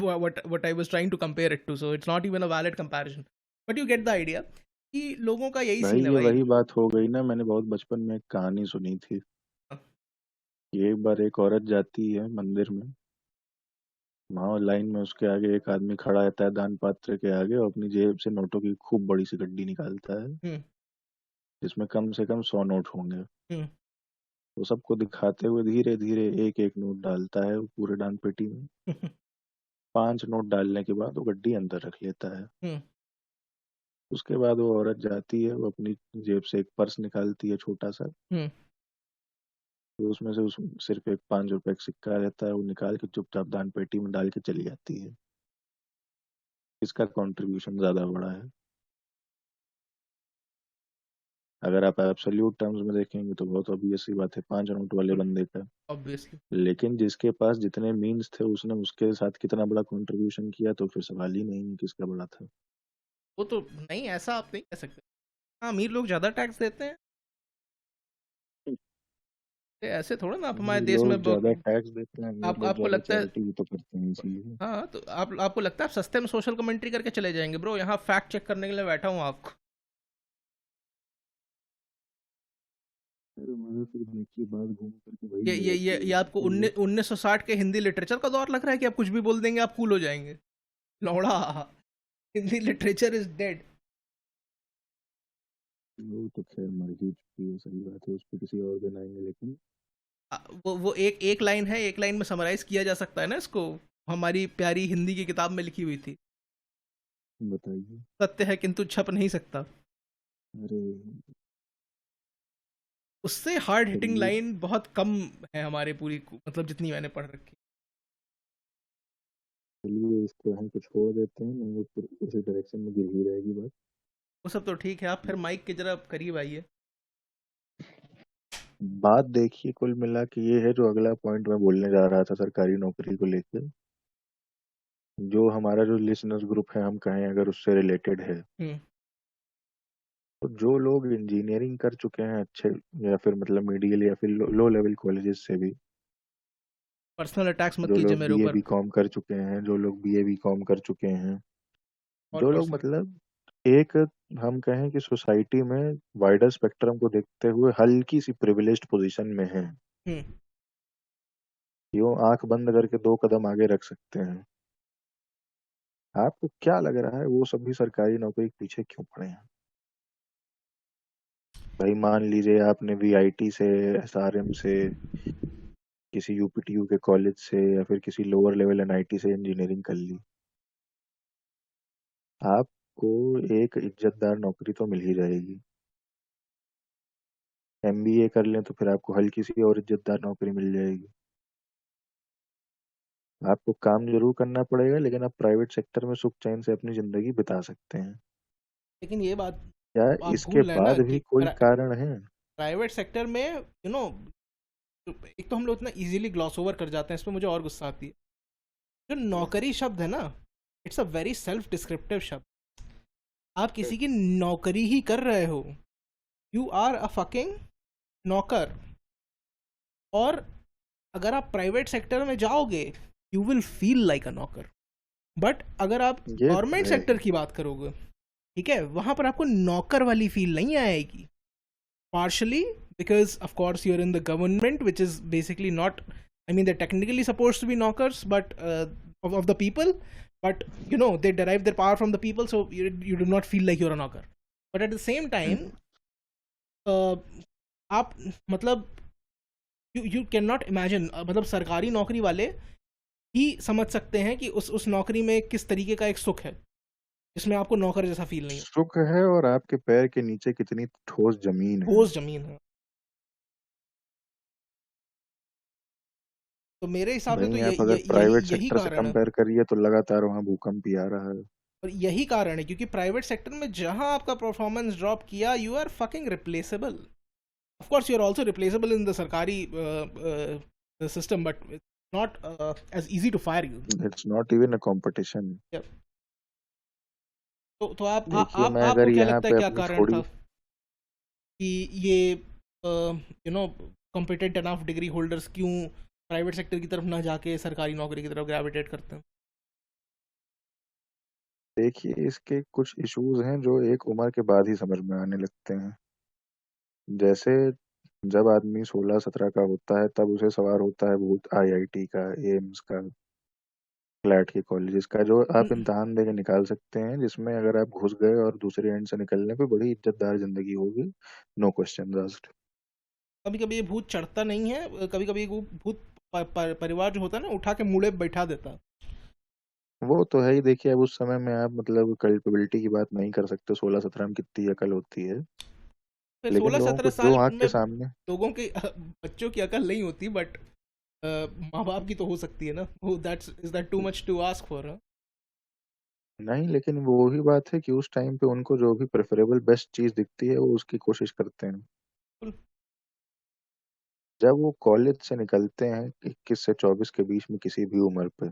what I was trying to compare it to, so it's not even a valid comparison, but you get the idea कि लोगों का यही भाई सीन है ये भाई। वही बात हो गई ना, मैंने बहुत बचपन में एक कहानी सुनी थी कि एक बार एक औरत जाती है मंदिर में, वहाँ लाइन में उसके आगे एक आदमी खड़ा रहता है दान पात्र के आगे, और अपनी जेब से नोटों की खूब बड़ी सी गड्डी निकालता है हम्म जिसमें कम से कम 100 नोट होंगे। हम्म वो सबको दिखाते हुए धीरे धीरे एक एक नोट डालता है वो पूरे दान पेटी में। 5 नोट डालने के बाद वो गड्डी अंदर रख लेता है। हम्म उसके बाद वो औरत जाती है, वो अपनी जेब से एक पर्स निकालती है छोटा सा, हम्म तो उसमें से उस सिर्फ एक 5 रुपए का सिक्का रहता है, वो निकाल के चुपचाप दान पेटी में डाल के चली जाती है। इसका कंट्रीब्यूशन ज्यादा बड़ा है। अगर आप एब्सोल्यूट टर्म्स में देखेंगे तो बहुत ऑब्वियस सी बात है 5 नोट वाले बंदे का। ऑब्वियसली। लेकिन जिसके पास जितने मीन्स थे उसने उसके साथ कितना बड़ा कंट्रीब्यूशन किया, तो फिर सवाल ही नहीं है किसका बड़ा था। वो तो नहीं, ऐसा आप नहीं कह सकते। हाँ, अमीर लोग ज्यादा टैक्स देते हैं, ये ऐसे थोड़ा ना आप हमारे अमीर देश में लोग ज्यादा टैक्स देते हैं, अमीर लोग आपको ज्यादा लगता है। चैरिटी भी तो करते हैं इसीलिए। हाँ, तो आपको लगता है आप सस्ते में सोशल कमेंट्री करके चले जाएंगे ब्रो? यहाँ फैक्ट चेक करने के लिए बैठा हूँ आपको। अरे मगर फिर देखिए बात घूम करके वही ये आ ये ये जाती ये है आपको कि 1960 के हिंदी लिटरेचर का दौर लग रहा है कि आप कुछ भी बोल देंगे आप कूल हो जाएंगे? लौड़ा, हिंदी लिटरेचर इज डेड। वो तो खैर मर ही चुकी है, सही बात है, उस पर किसी और दिन आएंगे। लेकिन वो एक एक लाइन है, एक लाइन में समराइज किया जा सकता है ना इसको। हमारी प्यारी हिंदी की किताब में लिखी हुई थी, बताइए। सत्य है किंतु छप नहीं सकता। अरे उससे हार्ड हिटिंग चलिए, लाइन बहुत कम है हमारे पूरी मतलब जितनी मैंने पढ़ रखी। चलिए इसको हम कुछ छोड़ देते हैं, नहीं वो फिर उसी डायरेक्शन में गिर ही रहेगी बात। वो सब तो ठीक है, आप फिर माइक के जरा करीब आइए। बात देखिए कुल मिला के ये है, जो अगला पॉइंट मैं बोलने जा रहा था सरकारी नौकरी को लेकर, जो हमारा जो लिसनर्स ग्रुप है हम कहें अगर उससे रिलेटेड है, हम्म तो जो लोग इंजीनियरिंग कर चुके हैं अच्छे, या फिर मतलब मीडियल या फिर लो लेवल कॉलेजेस से भी, पर्सनल अटैक्स मत जो कीजिए लोग मेरे बीए ऊपर। बीकॉम कर चुके हैं, जो लोग बीए बीकॉम कर चुके हैं, और जो लोग पर्सनल। मतलब एक, हम कहें कि सोसाइटी में वाइडर स्पेक्ट्रम को देखते हुए हल्की सी प्रिविलेज्ड पोजीशन में हैं, हम्म यूं आंख बंद करके 2 कदम आगे रख सकते हैं, आपको क्या लग रहा है वो सभी सरकारी नौकरी के पीछे क्यों पड़े हैं? भाई मान लीजिए आपने वीआईटी से, एसआरएम से, किसी यूपीटीयू के कॉलेज से, या फिर किसी लोअर लेवल एनआईटी से इंजीनियरिंग कर ली, आपको एक इज्जतदार नौकरी तो मिल ही जाएगी। एमबीए कर लें तो फिर आपको हल्की सी और इज्जतदार नौकरी मिल जाएगी। आपको काम जरूर करना पड़ेगा, लेकिन आप प्राइवेट सेक्टर में सुख चैन से अपनी जिंदगी बिता सकते हैं। लेकिन ये बात क्या आप इसके भूल रहे हैं ना बाद भी कि कोई कारण है? प्राइवेट सेक्टर में एक तो हम लोग इतना इजीली ग्लॉस ओवर कर जाते हैं, इस पे मुझे और गुस्सा आती है। जो नौकरी शब्द है ना, it's a very self descriptive शब्द। आप किसी की नौकरी ही कर रहे हो, यू आर अ फकिंग नौकर। और अगर आप प्राइवेट सेक्टर में जाओगे यू विल फील लाइक अ नौकर। बट अगर आप ये तो गवर्नमेंट है। सेक्टर की बात करोगे, ठीक है, वहां पर आपको नौकर वाली फील नहीं आएगी। Partially because of course you're in the government, which is basically not, I mean they're technically supposed to be knockers, but of the people, but you know they derive their power from the people, so you do not feel like you're a knocker. But at the same time, uh, आप मतलब you cannot imagine, मतलब सरकारी नौकरी वाले ही समझ सकते हैं कि उस नौकरी में किस तरीके का एक सुख है जिसमें आपको नौकर जैसा फील नहीं हो, सुख है, और आपके पैर के नीचे कितनी ठोस जमीन है। ठोस जमीन है। तो मेरे हिसाब से तो वहीं आप अगर प्राइवेट यही सेक्टर से कारण है। कंपेयर करिए तो लगातार वहाँ भूकंप ही आ रहा है। और यही कारण है क्योंकि प्राइवेट सेक्टर में जहां आपका परफॉर्मेंस ड्रॉप किया, you are fucking replaceable. Of course you are also replaceable in the सरकारी system, but it's not as easy to fire you. It's not even a competition. तो आप देखिए, मैं आपको अगर क्या यहाँ लगता है पे क्या अपनी कारण थोड़ी था कि ये you know competent enough degree holders क्यों प्राइवेट सेक्टर की तरफ ना जाके सरकारी नौकरी की तरफ ग्रेविटेट करते हैं? देखिए, इसके कुछ इश्यूज हैं जो एक उम्र के बाद ही समझ में आने लगते हैं। जैसे जब आदमी 16-17 का होता है तब उसे सवार होता है भूत आईआईटी का, एम्स का, क्लैट के कॉलेजेस का, जो आप इम्तहान दे के निकाल सकते हैं, जिसमें अगर आप घुस गए और दूसरे एंड से निकलने पे बड़ी इज्जतदार जिंदगी होगी, नो क्वेश्चन आस्क्ड। कभी कभी ये भूत चढ़ता नहीं है, कभी कभी वो भूत परिवार जो होता है ना उठा के मुड़े पे बैठा देता है। वो तो है ही। देखिए, अब उस समय में आप मतलब कल्पेबिलिटी की बात नहीं कर सकते, 16-17 में कितनी अकल होती है, फिर लेकिन सोलह लोगों सत्रह को साल जो आंख में के सामने। लोगों के बच्चों की अकल नहीं होती, बट माँ बाप की तो हो सकती है ना। वो that's is that too much to ask for? नहीं, लेकिन वो ही बात है कि उस टाइम पे उनको जो भी प्रेफरेबल बेस्ट चीज दिखती है वो उसकी कोशिश करते हैं। जब वो कॉलेज से निकलते हैं 21 से 24 के बीच में किसी भी उम्र पे,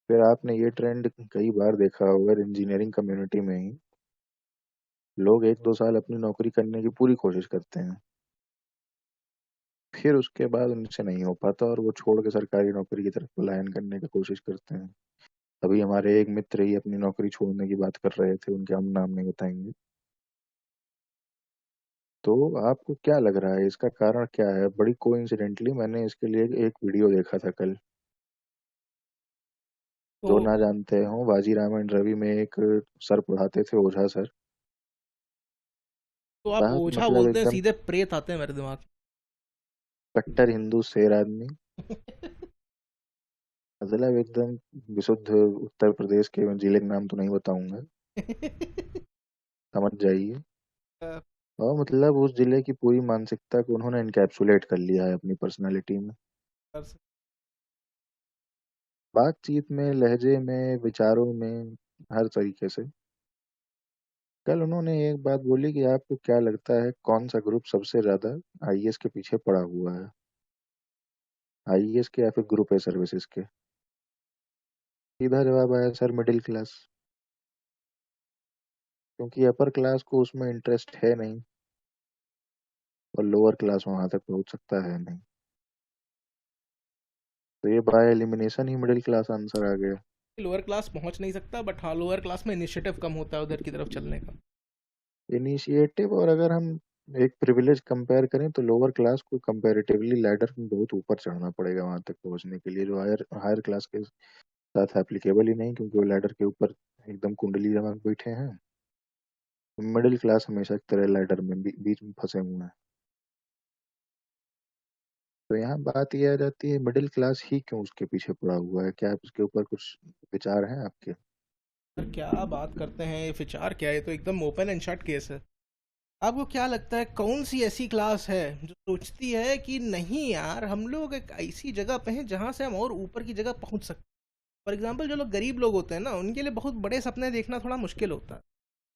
फिर आपने ये ट्रेंड कई बार देखा होगा इंजीनियरिंग कम्युनिटी में ही, लोग 1-2 साल अपनी नौकरी करने की पूरी कोशिश करते हैं, फिर उसके बाद उनसे नहीं हो पाता और वो छोड़ के सरकारी नौकरी की तरफ पलायन करने की कोशिश करते हैं। अभी हमारे एक मित्र ही अपनी नौकरी छोड़ने की बात कर रहे थे, उनके हम नाम नहीं बताएंगे। तो आपको क्या लग रहा है इसका कारण क्या है? बड़ी कोइंसिडेंटली मैंने इसके लिए एक वीडियो देखा था कल। जो तो ना जानते हो, बाजी रामायण रवि में एक सर पढ़ाते थे, ओझा सर। तो आप साहब ओझा मतलब बोलते हैं, एकदम सीधे प्रेत आते हैं मेरे दिमाग कट्टर हिंदू शेर आदमी, में। मतलब एकदम विशुद्ध उत्तर प्रदेश के, मैं जिले का नाम तो नहीं बताऊंगा, समझ जाइए। और मतलब उस जिले की पूरी मानसिकता को उन्होंने इनकैप्सुलेट कर लिया है अपनी पर्सनालिटी में, बातचीत में, लहजे में, विचारों में, हर तरीके से। कल उन्होंने एक बात बोली कि आपको क्या लगता है कौन सा ग्रुप सबसे ज्यादा आईएएस के पीछे पड़ा हुआ है, आईएएस के या फिर ग्रुप ए सर्विसेज के? सीधा जवाब आया, सर मिडिल क्लास। क्योंकि अपर क्लास को उसमें इंटरेस्ट है नहीं और लोअर क्लास वहां तक पहुंच सकता है नहीं, तो ये बाय एलिमिनेशन ही मिडिल क्लास आंसर आ गया। लोअर क्लास पहुंच नहीं सकता, बट हाँ लोअर क्लास में इनिशिएटिव कम होता है उधर की तरफ चलने का। इनिशिएटिव, और अगर हम एक प्रिविलेज कंपेयर करें तो लोअर क्लास को कंपैरेटिवली लैडर में बहुत ऊपर चढ़ना पड़ेगा वहां तक पहुंचने के लिए, जो हायर हायर क्लास के साथ एप्लीकेबल ही नहीं, क्योंकि वो लैडर के ऊपर एकदम कुंडली जमा के बैठे हैं। मिडिल क्लास हमेशा की तरह लैडर में बीच में फंसे हुए हैं। तो यहाँ बात ये आ जाती है, मिडिल क्लास ही क्यों उसके पीछे पड़ा हुआ है? क्या इसके ऊपर कुछ विचार हैं आपके? सर क्या बात करते हैं, ये विचार क्या है? ये तो एकदम ओपन एंड शट केस है। आपको क्या लगता है कौन सी ऐसी क्लास है जो सोचती है कि नहीं यार, हम लोग एक ऐसी जगह पे हैं जहां से हम और ऊपर की जगह पहुंच सकते हैं? फॉर एग्जाम्पल, जो लोग गरीब लोग होते हैं ना, उनके लिए बहुत बड़े सपने देखना थोड़ा मुश्किल होता है।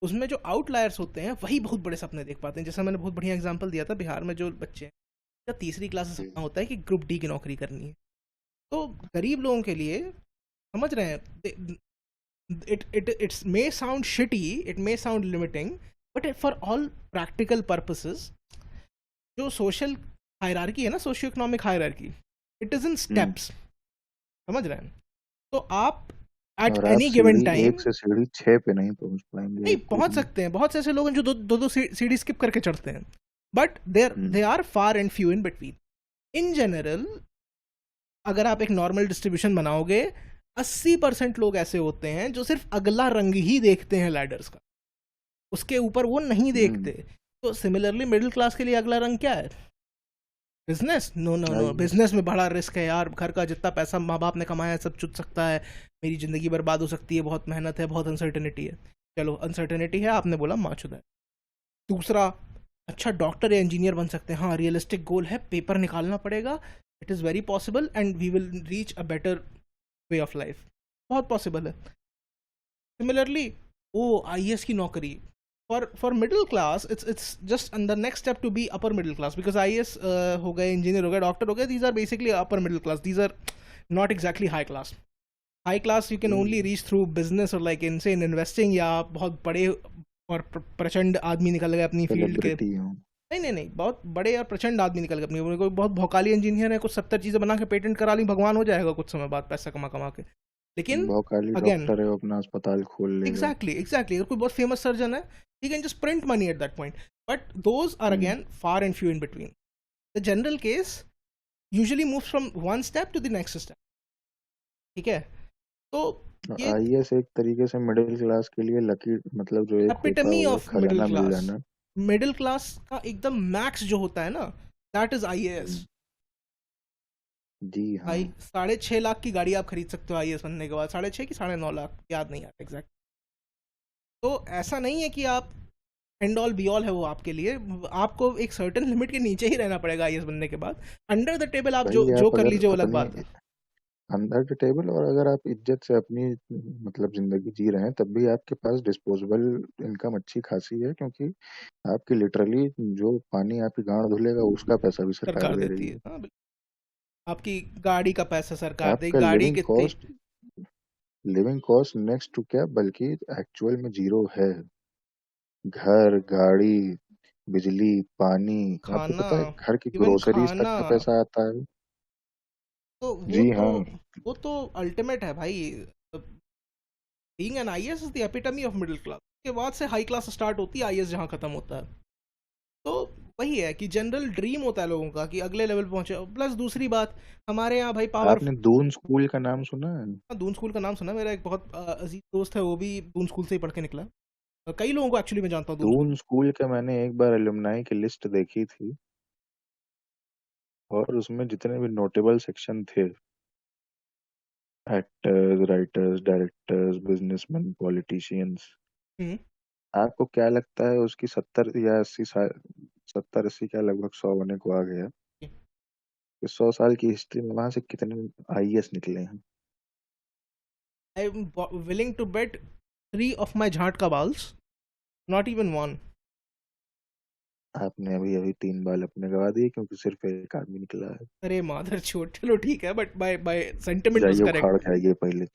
उसमें जो आउटलायर्स होते हैं वही बहुत बड़े सपने देख पाते हैं। जैसे मैंने बहुत बढ़िया एग्जांपल दिया था, बिहार में जो बच्चे हैं, या तीसरी क्लास से सपना होता है कि ग्रुप डी की नौकरी करनी है। तो गरीब लोगों के लिए, समझ रहे हैं, it's may sound shitty, it may sound limiting, but for all practical purposes, जो सोशल हायरार्की है ना, socio economic hierarchy, it is in steps. समझ रहे हैं? तो आप एट और आप एनी गिवन सीढ़ी टाइम 1 से सीढ़ी 6 पे नहीं पहुंच पाएंगे नहीं एक पहुंच दिन में। सकते हैं। बहुत से ऐसे लोग हैं जो दो दो, दो सीढ़ी स्किप करके चढ़ते हैं, but they are far and few in between. In general, अगर आप एक नॉर्मल डिस्ट्रीब्यूशन बनाओगे, 80% लोग ऐसे होते हैं जो सिर्फ अगला रंग ही देखते हैं लैडर्स का, उसके ऊपर वो नहीं देखते। तो सिमिलरली मिडिल क्लास के लिए अगला रंग क्या है? Business? No no no, IAS. Business में बड़ा रिस्क है यार, घर का जितना पैसा माँ बाप ने कमाया है सब चुट सकता है, मेरी जिंदगी बर्बाद हो सकती है, बहुत मेहनत है, बहुत अनसर्टेनिटी है। चलो अनसर्टेनिटी है, आपने बोला माचुदा है। दूसरा, अच्छा डॉक्टर या इंजीनियर बन सकते हैं, हाँ रियलिस्टिक गोल है, पेपर निकालना पड़ेगा, it is very possible and we will reach a better way of life, बहुत पॉसिबल है। सिमिलरली वो आईएएस की नौकरी, for middle class it's just the next step to be upper middle class, because IAS हो गए, इंजीनियर हो गए, डॉक्टर हो गए, these are basically upper middle class, these are not exactly high class. High class you can only reach through business और लाइक इनसेन इन्वेस्टिंग, या बहुत बड़े और प्रचंड आदमी निकल गए अपनी फील्ड के। सेलिब्रिटी हूँ। नहीं नहीं नहीं, बहुत बड़े और प्रचंड आदमी निकल गए अपनी, कोई बहुत भौकाली इंजीनियर है, कुछ 70 चीज़ें बना के पेटेंट करा ली, भगवान हो जाएगा कुछ समय बाद पैसा कमा कमा के। लेकिन भौकाली अगेन, डॉक्टर है, वो अपना अस्पताल खोल लेगा। एग्जैक्टली एग्जैक्टली, अगर कोई बहुत फेमस सर्जन है, he can just print money at that point, but those are again far and few in between. The general case usually moves from one step to the next step, ठीक है? तो ये आईएएस एक तरीके से मिडिल क्लास के लिए लकी, मतलब जो एक होता एपिटमी होगा ऑफ मिडिल खजाना मिल क्लास, जाना। मिडिल क्लास का एकदम मैक्स जो होता है ना, दैट इज आईएएस। जी हाँ। भाई 6.5 लाख की गाड़ी आप खरीद सकते हो आईएएस बनने के बाद, 6.5 की 9.5 लाख, याद नहीं आता एग्जैक्ट। तो ऐसा नहीं है कि आप एंड ऑल बी ऑल है वो आपके लिए, आपको एक सर्टेन लिमिट के नीचे ही रहना पड़ेगा आईएएस बनने के बाद। अंडर द टेबल आप जो भाई जो आप कर अगर लीजिए वो अलग अपनी बात है। अंडर द टेबल, और अगर आप इज्जत से अपनी मतलब जिंदगी जी रहे हैं, तब भी आपके पास डिस्पोजेबल इनकम अच्छी खासी है, क्योंकि आपकी लिटरली जो पानी आपकी गांड धुलेगा उसका पैसा भी सरकार सरकार दे देती रही है, है। हाँ आपकी गाड़ी का पैसा सरकार देगी, आपका गाड़ी कितनी। लिविंग कॉस्ट नेक्स्ट टू क्या, बल्कि एक्चुअल में जीरो है। घर, गाड़ी, बिजली, पानी, आपको खाना, पता है घर की इवन ग्रोसरीज तक खाना, का पैसा आता है। तो जी हाँ। वो तो अल्टीमेट है भाई। Being an IAS is the epitome of middle class, के बाद से हाई क्लास स्टार्ट होती है, आईएएस जहाँ खत्म होता है। तो वही है कि जनरल ड्रीम होता है लोगों का कि अगले लेवल पहुंचे। प्लस दूसरी बात, हमारे यहाँ भाई पावर। आपने दून स्कूल का नाम सुना है? दून स्कूल का नाम सुना, मेरा एक बहुत अजीज दोस्त है, वो भी दून स्कूल से ही पढ़ के निकला। कई लोगों को एक्चुअली मैं जानता हूँ दून स्कूल। दून स्कूल का मैंने एक बार एलुमनाई की लिस्ट देखी थी, और उसमें जितने भी नोटेबल सेक्शन थे, actors, writers, directors, businessman, politicians, hmm. आपको क्या लगता है उसकी 70 या 80 क्या लगभग 100 होने को आ गया, कि 100 साल की हिस्ट्री में वहां से कितने आईएएस निकले हैं? I am willing to bet 3 of my झाट का बाल्स, नॉट इवन वन। आपने अभी अभी 3 बाल अपने गवा दिए, क्योंकि सिर्फ एक आदमी निकला है। अरे मादर छोड़, चलो ठीक है, but bye bye sentiment was जाइए करेक्ट। उखाड़ खाइए पहले।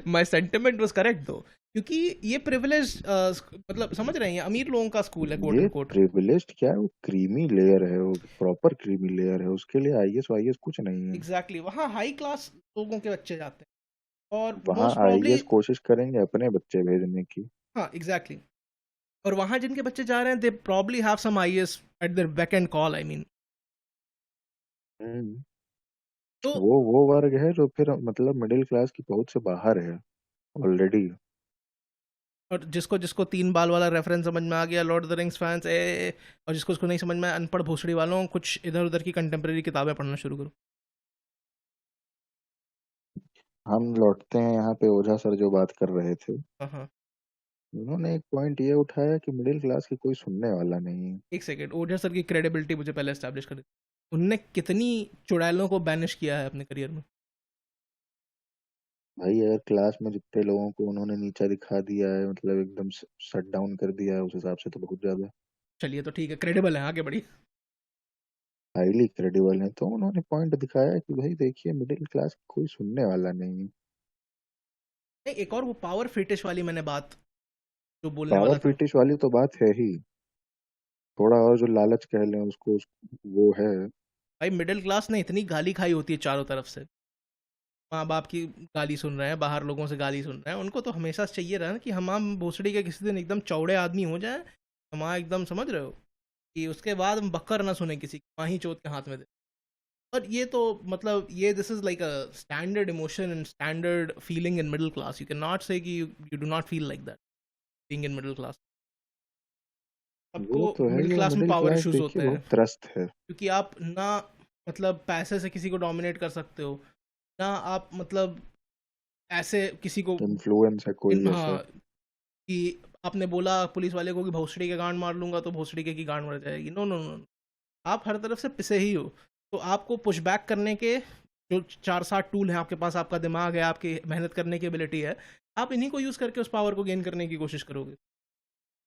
माय सेंटिमेंट वाज करेक्ट दो, क्योंकि ये प्रिविलेज, मतलब समझ रहे हैं, ये अमीर लोगों का स्कूल है, कोट ये एंड कोट। प्रिविलेज्ड क्या है, वो क्रीमी लेयर है, वो प्रॉपर क्रीमी लेयर है, उसके लिए आईएएस वाईएएस कुछ नहीं है। एग्जैक्टली, वहाँ हाई क्लास लोगों के बच्चे जाते हैं, और वहाँ मोस्ट प्रॉब्ली, आईएएस कोशिश करेंगे अपने बच्चे भेजने की। हाँ एग्जैक्टली, और वहाँ जिनके बच्चे जा रहे हैं they probably have some IAS at their back end call, I mean. Hmm. तो वो वर्ग है जो फिर मतलब मिडिल क्लास की पहुंच से बाहर है ऑलरेडी। और जिसको जिसको 3 बाल वाला रेफरेंस समझ में आ गया, Lord of the rings fans और जिसको उसको नहीं समझ में आया, अनपढ़ भोसड़ी वालों, कुछ इधर उधर की कंटेम्प्रेरी किताबें पढ़ना शुरू करो। हम लौटते हैं यहाँ पे, ओझा सर जो बात कर रहे थे, हाँ हाँ, उन्होंने एक पॉइंट ये उठाया कि मिडिल क्लास की कोई सुनने वाला नहीं है। एक सेकेंड, ओझा सर की क्रेडिबिलिटी मुझे पहले एस्टैब्लिश कर। उनने कितनी चुड़ैलों को बैनिश किया है अपने करियर में। भाई अगर क्लास में जितने लोगों को उन्होंने नीचा दिखा दिया है, मतलब एकदम शट डाउन कर दिया है, उस हिसाब से तो बहुत ज्यादा चलिए तो ठीक है, क्रेडिबल है, आगे बढ़िए। हाईली क्रेडिबल है। तो उन्होंने पॉइंट दिखाया कि भाई देखिए, मिडिल क्लास कोई सुनने वाला नहीं है। नहीं, एक और वो पावर फिटिश वाली मैंने बात जो बोलने पावर वाला था। फिटिश वाली तो बात है ही, थोड़ा और जो लालच कह लें उसको, वो है। भाई मिडिल क्लास ने इतनी गाली खाई होती है चारों तरफ से, माँ बाप की गाली सुन रहे हैं, बाहर लोगों से गाली सुन रहे हैं, उनको तो हमेशा चाहिए रहा ना कि हम भोसड़ी के किसी दिन एकदम चौड़े आदमी हो जाए, हम एकदम समझ रहे हो, कि उसके बाद हम बक्कर ना सुने किसी की, वहीं चोट के हाथ में दे। और ये तो मतलब ये this is like a standard emotion and standard feeling in middle class. You can not से कि you do not feel like that being in middle class. सबको वो तो है, मिडिल ये क्लास में मिडिल पावर क्लास इश्यूज देखिए होते हैं बहुत त्रस्त है। क्योंकि आप ना मतलब पैसे से किसी को डोमिनेट कर सकते हो, ना आप मतलब ऐसे किसी को इन्फ्लुएंस है कोई हाँ, ऐसा। कि आपने बोला पुलिस वाले को कि भोसड़ी के गांड मार लूंगा तो भोसड़ी के की गांड मर जाएगी. नो नो नो, आप हर तरफ से पिसे ही हो. तो आपको पुश बैक करने के जो 4-7 टूल हैं आपके पास, आपका दिमाग है, आपकी मेहनत करने की एबिलिटी है, आप इन्हीं को यूज करके उस पावर को गेन करने की कोशिश करोगे.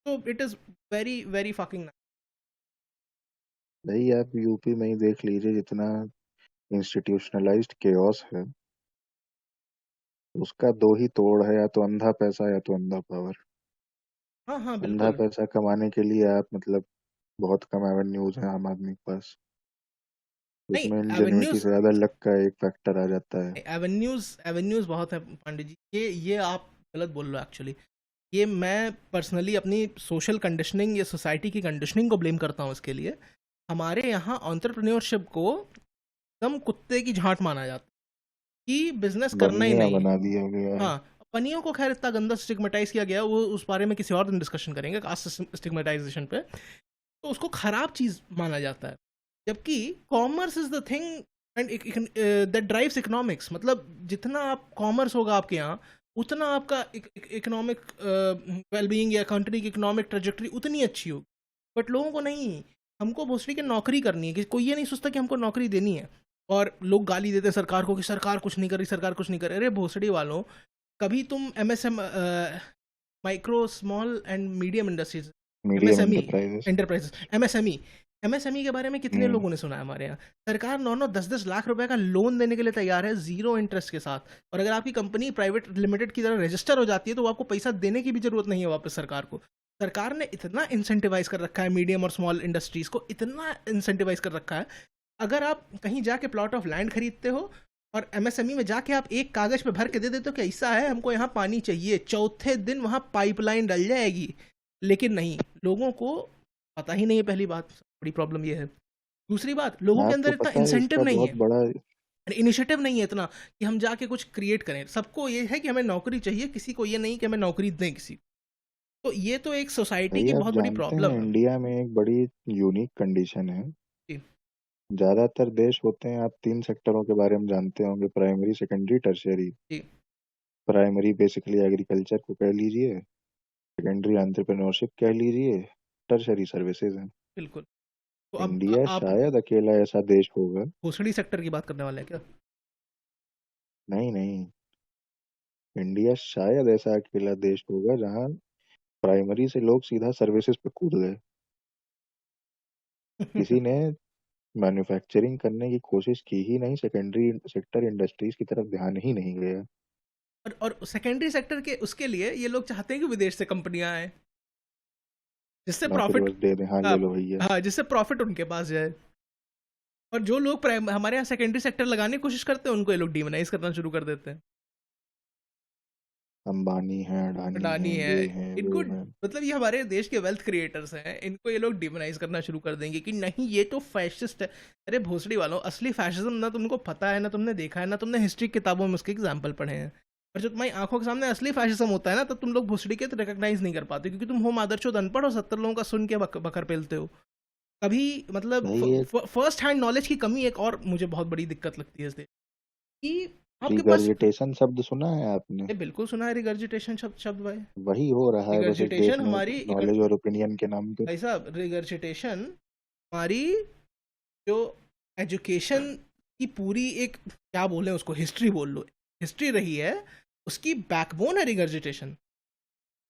तो it is very very fucking. भाई आप यूपी में ही देख लीजिए, जितना इंस्टीट्यूशनलाइज्ड केओस है, उसका दो ही तोड़ है, या तो अंधा पैसा या तो अंधा पावर। हाँ हाँ अंधा बिल्कुल. पैसा कमाने के लिए आप मतलब बहुत कम एवेन्यूज हैं आम आदमी के पास। नहीं, उसमें इंजेन्युइटी एवेन्यूज से ज्यादा लक का एक फैक्टर आ जाता है। एवेन्यूज एवेन्यूज बहुत है पांडे जी. ये आप गलत बोल रहे हो एक्चुअली. ये मैं पर्सनली अपनी सोशल कंडीशनिंग या सोसाइटी की कंडीशनिंग को ब्लेम करता हूँ इसके लिए. हमारे यहाँ एंटरप्रेन्योरशिप को एकदम कुत्ते की झांट माना जाता है कि बिजनेस करना ही बनिया नहीं. बना दिया गया है। हाँ, पनियों को खैर इतना गंदा स्टिग्मेटाइज किया गया, वो उस बारे में किसी और दिन डिस्कशन करेंगे कास्ट स्टिग्मेटाइजेशन पे. तो उसको खराब चीज माना जाता है, जबकि commerce is the thing and that drives economics. मतलब जितना आप कॉमर्स होगा आपके यहाँ, उतना आपका इकोनॉमिक वेलबींग या कंट्री की इकोनॉमिक ट्रेजेक्टरी उतनी अच्छी होगी. बट लोगों को नहीं, हमको भोसड़ी की नौकरी करनी है, कि कोई ये नहीं सोचता कि हमको नौकरी देनी है. और लोग गाली देते हैं सरकार को कि सरकार कुछ नहीं कर रही, सरकार कुछ नहीं कर रही. अरे भोसड़ी वालों, कभी तुम MSM micro small and medium industries, medium MSME enterprises. Enterprises, MSME, MSME के बारे में कितने हम्म। लोगों ने सुना है हमारे यहाँ. सरकार 9-9 10-10 लाख रुपए का लोन देने के लिए तैयार है, जीरो इंटरेस्ट के साथ. और अगर आपकी कंपनी प्राइवेट लिमिटेड की तरह रजिस्टर हो जाती है तो आपको पैसा देने की भी जरूरत नहीं है वापस सरकार को. सरकार ने इतना इंसेंटिवाइज कर रखा है मीडियम और स्मॉल इंडस्ट्रीज को, इतना इंसेंटिवाइज कर रखा है. अगर आप कहीं जाके प्लॉट ऑफ लैंड खरीदते हो और एमएसएमई में जाके आप एक कागज पे भर के दे देते हो कि ऐसा है, हमको यहाँ पानी चाहिए, चौथे दिन वहां पाइपलाइन डल जाएगी. लेकिन नहीं, लोगों को पता ही नहीं है. पहली बात, बड़ी प्रॉब्लम ये है. दूसरी बात, लोगों के आपको अंदर इतना पता है इंसेंटिव इसका नहीं बहुत है, बड़ा। इनिशिएटिव नहीं है इतना कि हम जाके कुछ क्रिएट करें. सबको ये है कि हमें नौकरी चाहिए, किसी को ये नहीं कि हमें नौकरी दें किसी को. तो ये तो एक सोसाइटी भाई की आप बहुत बड़ी जानते प्रॉब्लम हैं है. इंडिया में एक बड़ी यूनिक कंडीशन है। जी. ज्यादातर देश होते हैं, आप 3 सेक्टरों के बारे में जानते होंगे: प्राइमरी, सेकेंडरी, टर्शियरी। जी प्राइमरी बेसिकली एग्रीकल्चर को कह लीजिए, सेकेंडरी एंटरप्रेन्योरशिप कह लीजिए, टर्शियरी सर्विसेज हैं। बिल्कुल. तो अब इंडिया आप शायद अकेला ऐसा देश होगा। भोसड़ी सेक्टर की बात करने वाले हैं क्या? नहीं नहीं, इंडिया शायद ऐसा अकेला देश होगा जहाँ प्राइमरी से लोग सीधा सर्विसेज पे कूद गए। किसी ने मैन्युफैक्चरिंग करने की कोशिश की ही नहीं, सेकेंडरी सेक्टर इंडस्ट्रीज की तरफ ध्यान ही नहीं गया। और सेकेंडरी सेक्टर के उसके लिए ये लोग चाहते हैं कि विदेश से कंपनियां आए, जिससे नौकरी प्रॉफिट. बस दे दें, हाँ हाँ ले लो भैया। हाँ, जिससे प्रॉफिट उनके पास जाए. और जो लोग हमारे यहाँ सेकेंडरी सेक्टर लगाने की कोशिश करते हैं, उनको ये लोग डिमोनाइज करना शुरू कर देते हैं. अंबानी है, अडानी अडानी है, है, ये है वो इनको है। मतलब ये हमारे देश के वेल्थ क्रिएटर्स हैं, इनको ये लोग डिमोनाइज करना शुरू कर देंगे कि नहीं ये तो फैशिस्ट है. अरे भोसड़ी वालों, असली फैशिज्म ना तुमको पता है, ना तुमने देखा है, ना तुमने हिस्ट्री किताबों में उसके एग्जाम्पल पढ़े हैं. और जो तुम्हारी आंखों के सामने असली फैशिज्म होता है ना, तो तुम लोग भोसड़ी के रिकॉग्नाइज नहीं कर पाते, क्योंकि तुम हो मादरचोद अनपढ़ हो, 70 लोगों का सुन के बकर पेलते हो. कभी मतलब भाई ये फर्स्ट हैंड नॉलेज की कमी एक और मुझे बहुत बड़ी दिक्कत लगती है इस देश की. आपके पास रिगर्जिटेशन शब्द सुना है आपने? ये बिल्कुल सुना है रिगर्जिटेशन शब्द शब्द भाई. वही हो रहा है बस इस देश रिगर्जिटेशन में, हमारी नॉलेज और ओपिनियन के नाम पे। भाई साहब, रिगर्जिटेशन हमारी जो एजुकेशन की पूरी एक, क्या बोले उसको, हिस्ट्री बोल लो, हिस्ट्री रही है, उसकी बैकबोन है regurgitation.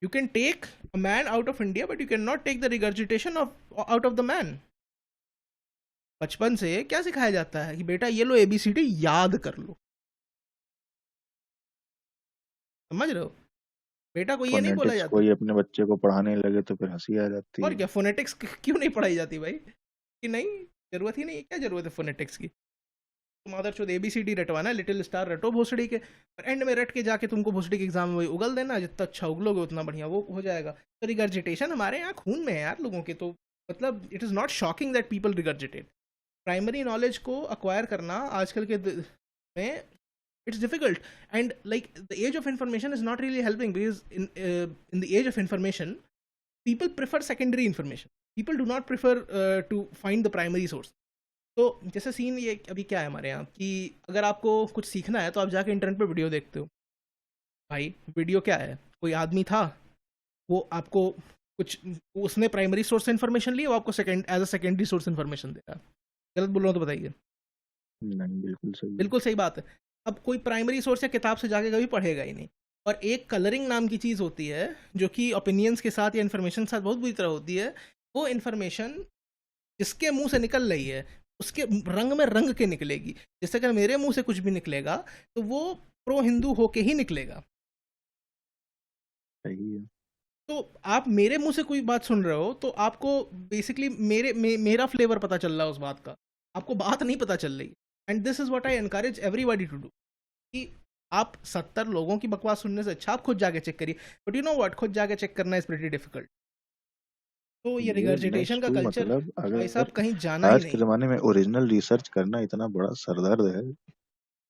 You can take a man out of India but you can not take the regurgitation of out of the man. बचपन से क्या सिखाया जाता है कि बेटा ये लो एबीसीडी याद कर लो. समझ रहे हो? बेटा को ये नहीं बोला फोनेटिक्स जाता. कोई अपने बच्चे को पढ़ाने लगे तो फिर हंसी आ जाती और है। क्या, फोनेटिक्स क्यों नहीं पढ़ाई जाती भाई? कि नहीं, जरूरत ही नहीं है, क्या जरूरत है फोनेटिक्स की? तुम मादरचोद एबीसीडी रटवाना है, लिटिल स्टार रटो भोसड़ी के, और एंड में रट के जाके तुमको भोसड़ी के एग्जाम में वही उगल देना. जितना अच्छा उगलोगे उतना बढ़िया वो हो जाएगा. तो रिगर्जिटेशन हमारे यहाँ खून में है यार लोगों के. तो मतलब it is not shocking that people regurgitate. Primary knowledge को अक्वायर करना आजकल के में it's difficult. And like the age of information is not really helping, because in the age of information people prefer secondary information. People do not prefer to find the primary source. तो जैसे सीन ये अभी क्या है हमारे यहाँ कि अगर आपको कुछ सीखना है तो आप जाके इंटरनेट पे वीडियो देखते हो। भाई वीडियो क्या है, कोई आदमी था, वो आपको कुछ, उसने प्राइमरी सोर्स से इन्फॉर्मेशन ली, वो आपको second as a secondary source information दे रहा है। गलत बोल रहा हूँ तो बताइए। नहीं, बिल्कुल सही है। बिल्कुल सही बात है। अब कोई प्राइमरी सोर्स या किताब से जाके कभी पढ़ेगा ही नहीं। और एक कलरिंग नाम की चीज़ होती है जो कि ओपिनियंस के साथ या इन्फॉर्मेशन के साथ बहुत बुरी तरह होती है। वो इन्फॉर्मेशन जिसके मुंह से निकल रही है उसके रंग में रंग के निकलेगी। जैसे अगर मेरे मुंह से कुछ भी निकलेगा तो वो प्रो हिंदू होके ही निकलेगा। सही है। तो आप मेरे मुंह से कोई बात सुन रहे हो तो आपको बेसिकली मेरा फ्लेवर पता चल रहा है उस बात का, आपको बात नहीं पता चल रही। And this is what I encourage everybody to do, कि आप 70 लोगों की बकवास सुनने से अच्छा आप खुद जाके चेक करिए। बट यू नो व्हाट, खुद जाके चेक करना इज प्रीटी डिफिकल्ट। तो ये रिगर्जिटेशन का कल्चर मतलब भाई साहब अगर कहीं जाना ही आज के नहीं। जमाने में ओरिजिनल रिसर्च करना इतना बड़ा सरदर्द है।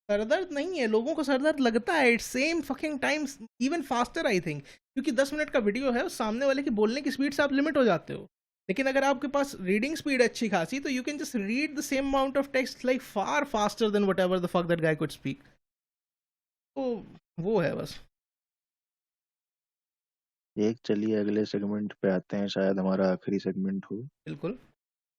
सरदर्द नहीं है, लोगों को सरदर्द लगता है। It's same fucking times, even faster I think, क्योंकि 10 मिनट का वीडियो है, उस सामने वाले की बोलने की स्पीड से आप लिमिट हो जाते हो। लेकिन अगर आपके पास रीडिंग स्पीड अच्छी खासी तो you can just read the same amount of text like far faster than what ever the fuck that guy could speak. तो वो है बस। एक चलिए अगले सेगमेंट पे आते हैं, शायद हमारा आखिरी सेगमेंट हो। बिल्कुल।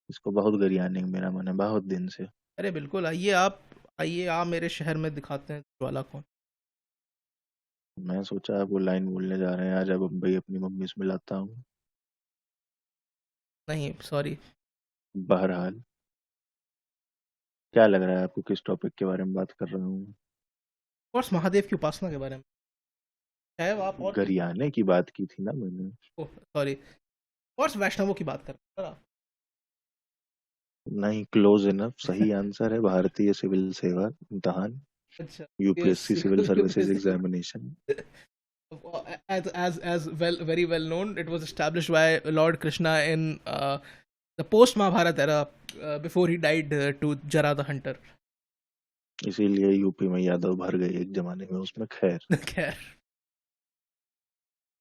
इसको बहुत गरियाने का मेरा मन है बहुत दिन से। अरे बिल्कुल, आइए आप, आइए आप मेरे शहर में दिखाते हैं ज्वाला कौन। मैं सोचा आप वो लाइन बोलने जा रहे हैं, आज अब भाई अपनी मम्मी से मिलाता हूँ। नहीं सॉरी। बहरहाल, क्या लग रहा है आपको किस टॉपिक के बारे में बात कर रहा हूँ? कोर्स महादेव की उपासना के बारे में, चाहे वो आप और कोई, गरियाने की बात की थी ना मैंने। सॉरी, कोर्स वैष्णवों की बात कर रहे हैं। नहीं, क्लोज इनफ। सही आंसर है भारतीय सिविल सेवा इम्तहान, अच्छा, UPSC civil services examination. as well, very well known, it was established by Lord Krishna in the post Mahabharata era, before he died to Jara the hunter. इसीलिए यूपी में यादव भर गए एक जमाने में उसमें। खैर खैर,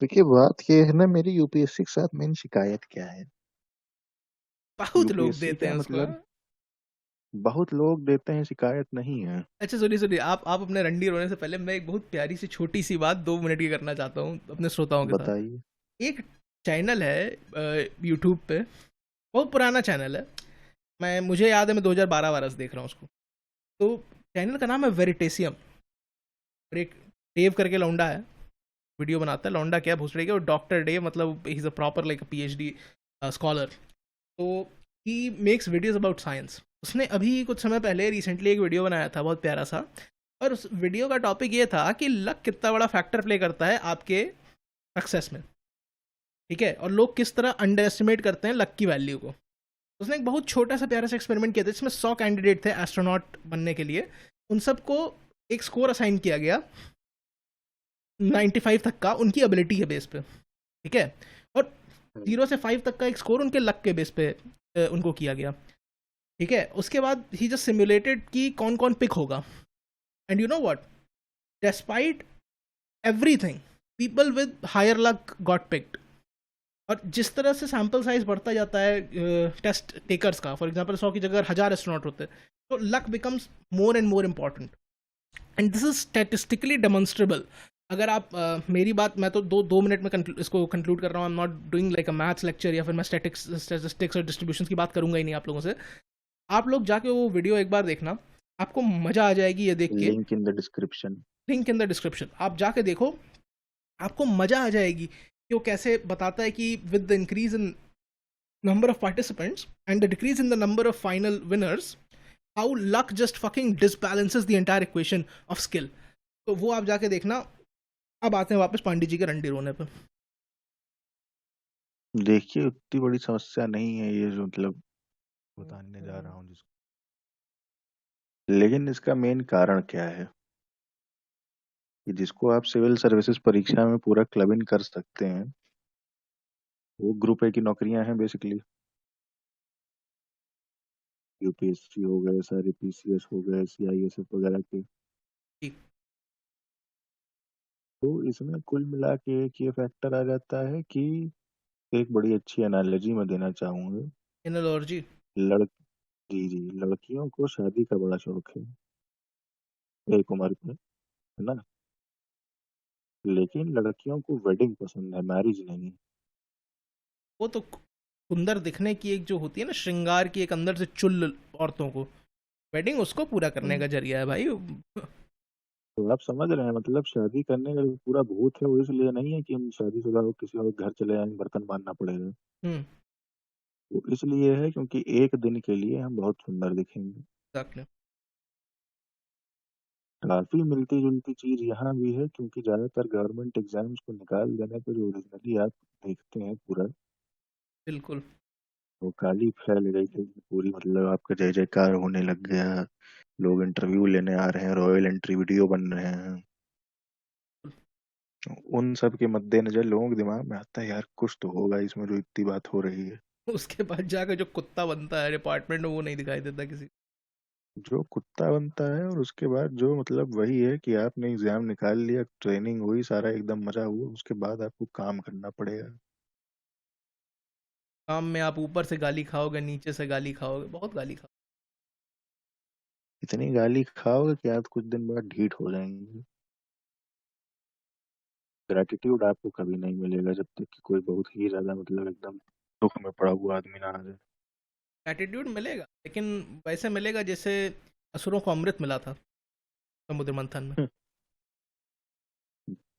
देखिए, बात ये है ना, मेरी यूपीएससी के साथ मेन शिकायत क्या है। बहुत लोग यूपीएससी देते हैं क्या उसको। मतलब, बहुत लोग देते हैं, शिकायत नहीं है। अच्छा सुनिए सुनिए, आप अपने रंडी रोने से पहले मैं एक बहुत प्यारी सी छोटी सी बात 2 मिनट की करना चाहता हूँ अपने श्रोताओं के साथ। बताइए। एक चैनल है यूट्यूब पे, बहुत पुराना चैनल है, मुझे याद है मैं 2012 से देख रहा हूँ उसको। तो चैनल का नाम है वेरिटेसियम। और एक डेव करके लौंडा है, वीडियो बनाता है। लौंडा क्या, भूसड़े के, वो डॉक्टर डेव, मतलब he is a proper like a PhD scholar. तो he makes videos about science. उसने अभी कुछ समय पहले रिसेंटली एक वीडियो बनाया था बहुत प्यारा सा, और उस वीडियो का टॉपिक ये था कि लक कितना बड़ा फैक्टर प्ले करता है आपके सक्सेस में। ठीक है, और लोग किस तरह अंडर एस्टिमेट करते हैं लक की वैल्यू को। उसने एक बहुत छोटा सा प्यारा सा एक्सपेरिमेंट किया था जिसमें 100 कैंडिडेट थे एस्ट्रोनॉट बनने के लिए। उन सबको एक स्कोर असाइन किया गया 95 तक का, उनकी एबिलिटी के बेस पे। ठीक है, और 0 से 5 तक का एक स्कोर उनके लक के बेस पे उनको किया गया। ठीक है, उसके बाद ही जस्ट सिमुलेटेड कि कौन कौन पिक होगा। And you know what, despite everything, people with higher luck got picked. और जिस तरह से सैम्पल साइज बढ़ता जाता है टेस्ट टेकर्स का, फॉर एग्जांपल 100 की जगह 1000 एस्ट्रोनॉट होते हैं, तो luck becomes more and more important. And this is statistically demonstrable. अगर आप मेरी बात, मैं तो 2 मिनट में इसको कंक्लूड कर रहा हूँ। I am not doing like a maths lecture, या फिर मैं स्टैटिस्टिक्स और डिस्ट्रीब्यूशन की बात करूंगा ही नहीं आप लोगों से। आप लोग जाके वो वीडियो एक बार देखना, आपको मजा आ जाएगी ये देख के। Link in the description. Link in the description, आप जाके देखो, आपको मजा आ जाएगी कि वो कैसे बताता है कि with the increase in number of participants and the decrease in the number of final winners, how luck just fucking disbalances the entire equation of skill. तो वो आप जाके देखना। अब आते हैं वापस पांडे जी के रंडी रोने पे। देखिए, उतनी बड़ी समस्या नहीं है ये जो मतलब बताने जा रहा हूँ जिसको, लेकिन इसका मेन कारण क्या है कि जिसको आप सिविल सर्विसेज परीक्षा में पूरा क्लब इन कर सकते हैं, वो ग्रुप ए की नौकरियां हैं बेसिकली। यूपीएससी हो गए, सारे पीसीएस हो गए, सीआईएसएफ वगैरह के। ठीक। तो इसमें कुल मिला के एक ये फैक्टर आ जाता है कि एक बड़ी अच्छी एनालॉजी मैं देना चाहूंगा। एनालॉजी। लड़ जी जी, लड़कियों को शादी का बड़ा शौक है एक उम्र पे, है ना। लेकिन लड़कियों को वेडिंग पसंद है, मैरिज नहीं। वो तो सुंदर दिखने की एक जो होती है ना, श्रृंगार की एक अंदर से चुल औरतों को, वेडिंग उसको पूरा करने हम्म। का जरिया है भाई। तो आप समझ रहे हैं, मतलब शादी करने का जो पूरा भूत है वो इसलिए नहीं है कि हम शादीशुदा हो किसी और के घर चले जाएंगे, बर्तन बांधना पड़ेगा। हम्म। वो इसलिए है क्योंकि एक दिन के लिए हम बहुत सुंदर दिखेंगे। एग्जैक्टली। काफी मिलती जुलती चीज यहाँ भी है, क्योंकि ज्यादातर गवर्नमेंट एग्जाम्स को निकाल देने पर जो ओरिजिनली आप देखते हैं पूरा, बिल्कुल। वो काली फैल गई थी पूरी, मतलब आपका जय जयकार होने लग गया। लोग इंटरव्यू लेने आ रहे हैं, रॉयल एंट्री वीडियो बन रहे हैं। उन सब के मद्देनजर लोगों के दिमाग में आता है यार कुछ तो होगा इसमें जो इतनी बात हो रही है। उसके बाद जाकर जो कुत्ता बनता है डिपार्टमेंट में, वो नहीं दिखाई देता किसी जो कुत्ता बनता है, और उसके बाद जो मतलब वही है कि आपने एग्जाम निकाल लिया, ट्रेनिंग हुई, सारा एकदम मजा हुआ, उसके बाद आपको काम करना पड़ेगा। काम में। आप ऊपर से गाली खाओगे, नीचे से गाली खाओगे, बहुत गाली खाओगे। इतनी गाली खाओगे कि आप कुछ दिन बाद ढीठ हो जाएंगे। ग्रेटिट्यूड आपको कभी नहीं मिलेगा जब तक कि कोई बहुत ही ज्यादा मतलब एकदम दुख में पड़ा हुआ आदमी ना आ जाए। एटीट्यूड मिलेगा, लेकिन वैसे मिलेगा जैसे असुरों को अमृत मिला था समुद्र मंथन में।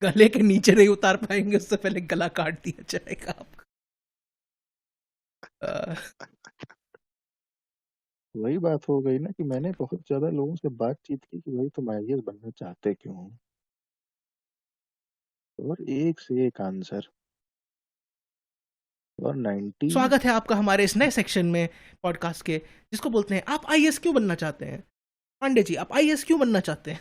गले के नीचे नहीं उतार पाएंगे, उससे पहले गला काट दिया जाएगा आपका। वही बात हो गई ना कि मैंने बहुत ज्यादा लोगों से बातचीत की कि भाई तुम आईएएस बनना चाहते क्यों हो, और एक से एक आंसर। और 90। स्वागत है आपका हमारे इस नए सेक्शन में पॉडकास्ट के, जिसको बोलते हैं आप आईएएस क्यों बनना चाहते हैं। पांडे जी, आप आईएएस क्यों बनना चाहते हैं?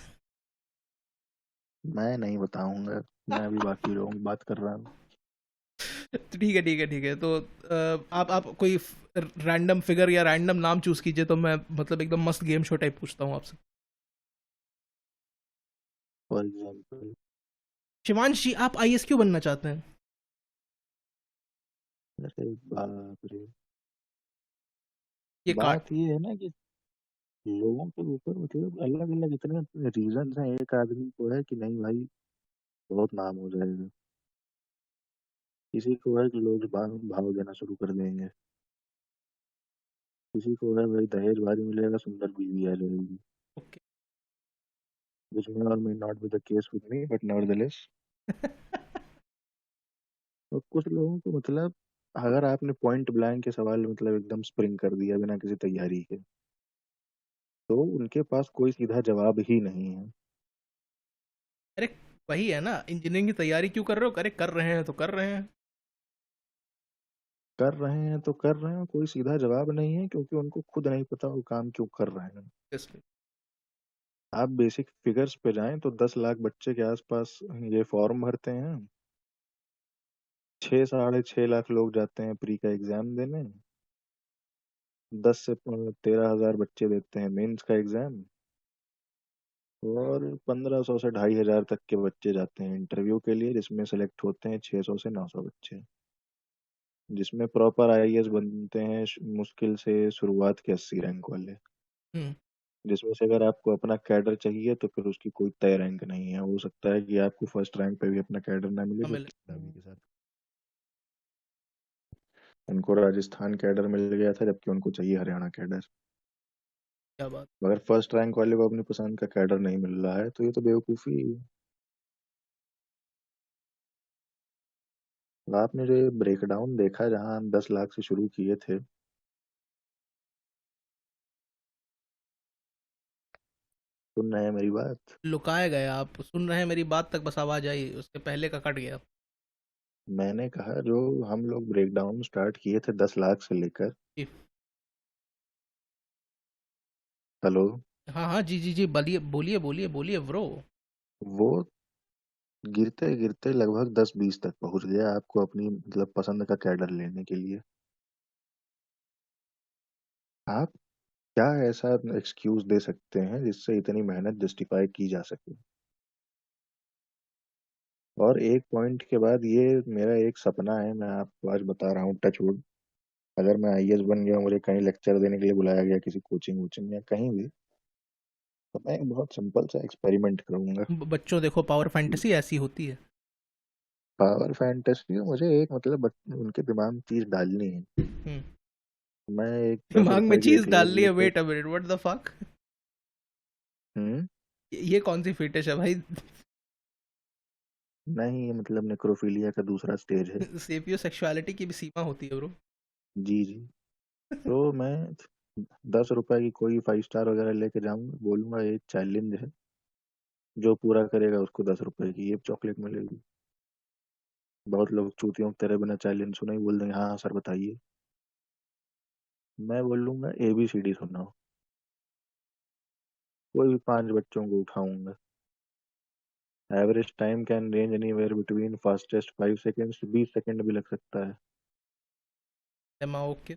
मैं नहीं बताऊंगा, मैं अभी बाकी लोगों की बात कर रहा हूँ। तो ठीक है, ठीक है, ठीक है। तो आप कोई रैंडम फिगर या रैंडम नाम चूज कीजिए, तो मैं मतलब एकदम मस्त गेम शो टाइप पूछता हूँ आपसे। For example. शिवांश जी, आप आईएएस क्यों बनना चाहते हैं? अरे बाप रे। ये काट। बात ये है ना कि लोगों के ऊपर मतलब अलग अलग इतने रीजन हैं। एक आदमी को है कि नहीं भाई बहुत नाम हो जाएगा, किसी को है कि लोग भाव भाव देना शुरू कर देंगे, किसी को है भाई दहेज भारी मिलेगा, सुंदर बीवी आ जाएगी। Okay. which may or may not be the case with me but nevertheless। तो कुछ लोगों को मतलब अगर आपने पॉइंट ब्लैंक के सवाल मतलब एकदम स्प्रिंग कर दिया बिना किसी तैयारी के, तो उनके पास कोई सीधा जवाब ही नहीं है। अरे वही है ना, इंजीनियरिंग की तैयारी क्यों कर रहे हो? अरे कर रहे हैं तो कर रहे हैं। कर रहे हैं तो कर रहे हैं, कोई सीधा जवाब नहीं है, क्योंकि उनको खुद नहीं पता वो काम क्यों कर रहे हैं। इसलिए आप बेसिक फिगर्स पे जाएं तो 10 लाख बच्चे के आसपास ये फॉर्म भरते हैं, 6 साढ़े 6 लाख लोग जाते हैं प्री का एग्जाम देने, 10 से 13 हजार बच्चे देते हैं मेंस का एग्जाम, और 1500 से 2500 तक के बच्चे जाते हैं इंटरव्यू के लिए, जिसमें सेलेक्ट होते हैं 600 से 900 बच्चे, जिसमें प्रॉपर आईएएस बनते हैं मुश्किल से शुरुआत के 80 रैंक वाले, हम्म। जिसमें से अगर आपको अपना कैडर चाहिए तो फिर उसकी कोई तय रैंक नहीं है, हो सकता है कि आपको फर्स्ट रैंक पे भी अपना कैडर ना मिले, हमें जबकि अभी के साथ उनको राजस्थान कैडर मिल गया था जबकि उनको चाहिए हरियाणा कैडर। क्या बात। मगर फर्स्ट रैंक वाले को अपनी पसंद का कैडर नहीं मिल रहा है, तो ये तो बेवकूफ़ी है। तो आपने जो ये ब्रेकडाउन देखा जहां हम 10 लाख से शुरू किए थे, सुन रहे हैं मेरी बात। लुकाए गए आप, सुन रहे हैं मेरी बात तक बस आवाज आई, उसके पहले का कट गया। मैंने कहा जो हम लोग ब्रेकडाउन स्टार्ट किए थे 10 लाख से लेकर। जी। हेलो। हाँ हाँ, जी जी जी, बोलिए बोलिए बोलिए बोलिए ब्रो। वो गिरते गिरते लगभग 10-20 तक पहुंच गया आपको अपनी मतलब पसंद का कैडर लेने के लिए। आप क्या ऐसा एक्सक्यूज दे सकते हैं जिससे इतनी मेहनत जस्टिफाई की जा सके? और एक पॉइंट के बाद, ये मेरा एक सपना है, मैं आपको आज बता रहा हूँ, टच वुड, अगर मैं आईएएस बन गया, मुझे कहीं लेक्चर देने के लिए बुलाया गया किसी कोचिंग वोचिंग या कहीं भी, तो मैं एक बहुत सिंपल सा एक्सपेरिमेंट करूंगा। बच्चों देखो, पावर फैंटेसी ऐसी होती है। पावर फैंटेसी मुझे एक मतलब उनके दिमाग में चीज डालनी है। हम्म। मैं एक दस दिमाग में रुपए की चीज डाल एक्लेट ली है, लेके। Wait a minute, what the fuck? Hmm. ये कौन सी फिटिश है भाई? नहीं, ये मतलब नेक्रोफिलिया का दूसरा स्टेज है। सेपियो सेक्सुअलिटी की भी सीमा होती है ब्रो। जी जी। तो मैं 10 रुपए की कोई 5 स्टार वगैरह लेके जाऊंगा, बोलूंगा ये चैलेंज है, जो पूरा करेगा उसको 10 रुपए की ये चॉकलेट मिलेगी। बहुत लोग चूतियों की तरह बिना चैलेंज सुने ही बोल देंगे हाँ हाँ सर बताइए। मैं बोलूंगा ABCD सुनाओ। कोई भी 5 बच्चों को उठाऊंगा। Average time can range anywhere between fastest 5 seconds, 20 second भी लग सकता है। ओके।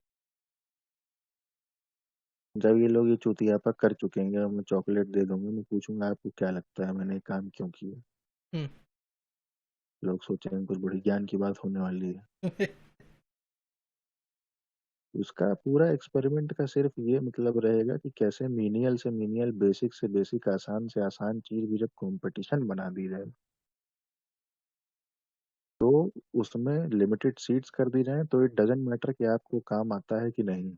जब ये लोग ये चूतियापा कर चुकेंगे, मैं चॉकलेट दे दूंगा, मैं पूछूंगा आपको क्या लगता है मैंने ये काम क्यों किया। हम्म। लोग सोचेंगे कुछ बड़ी ज्ञान की बात होने वाली है। उसका पूरा एक्सपेरिमेंट का सिर्फ ये मतलब रहेगा कि कैसे मीनियल से मीनियल, बेसिक से बेसिक, आसान से आसान चीज भी जब कंपटीशन बना दी जाए, तो उसमें लिमिटेड सीट्स कर दी जाए, तो इट डजेंट मैटर कि आपको काम आता है कि नहीं।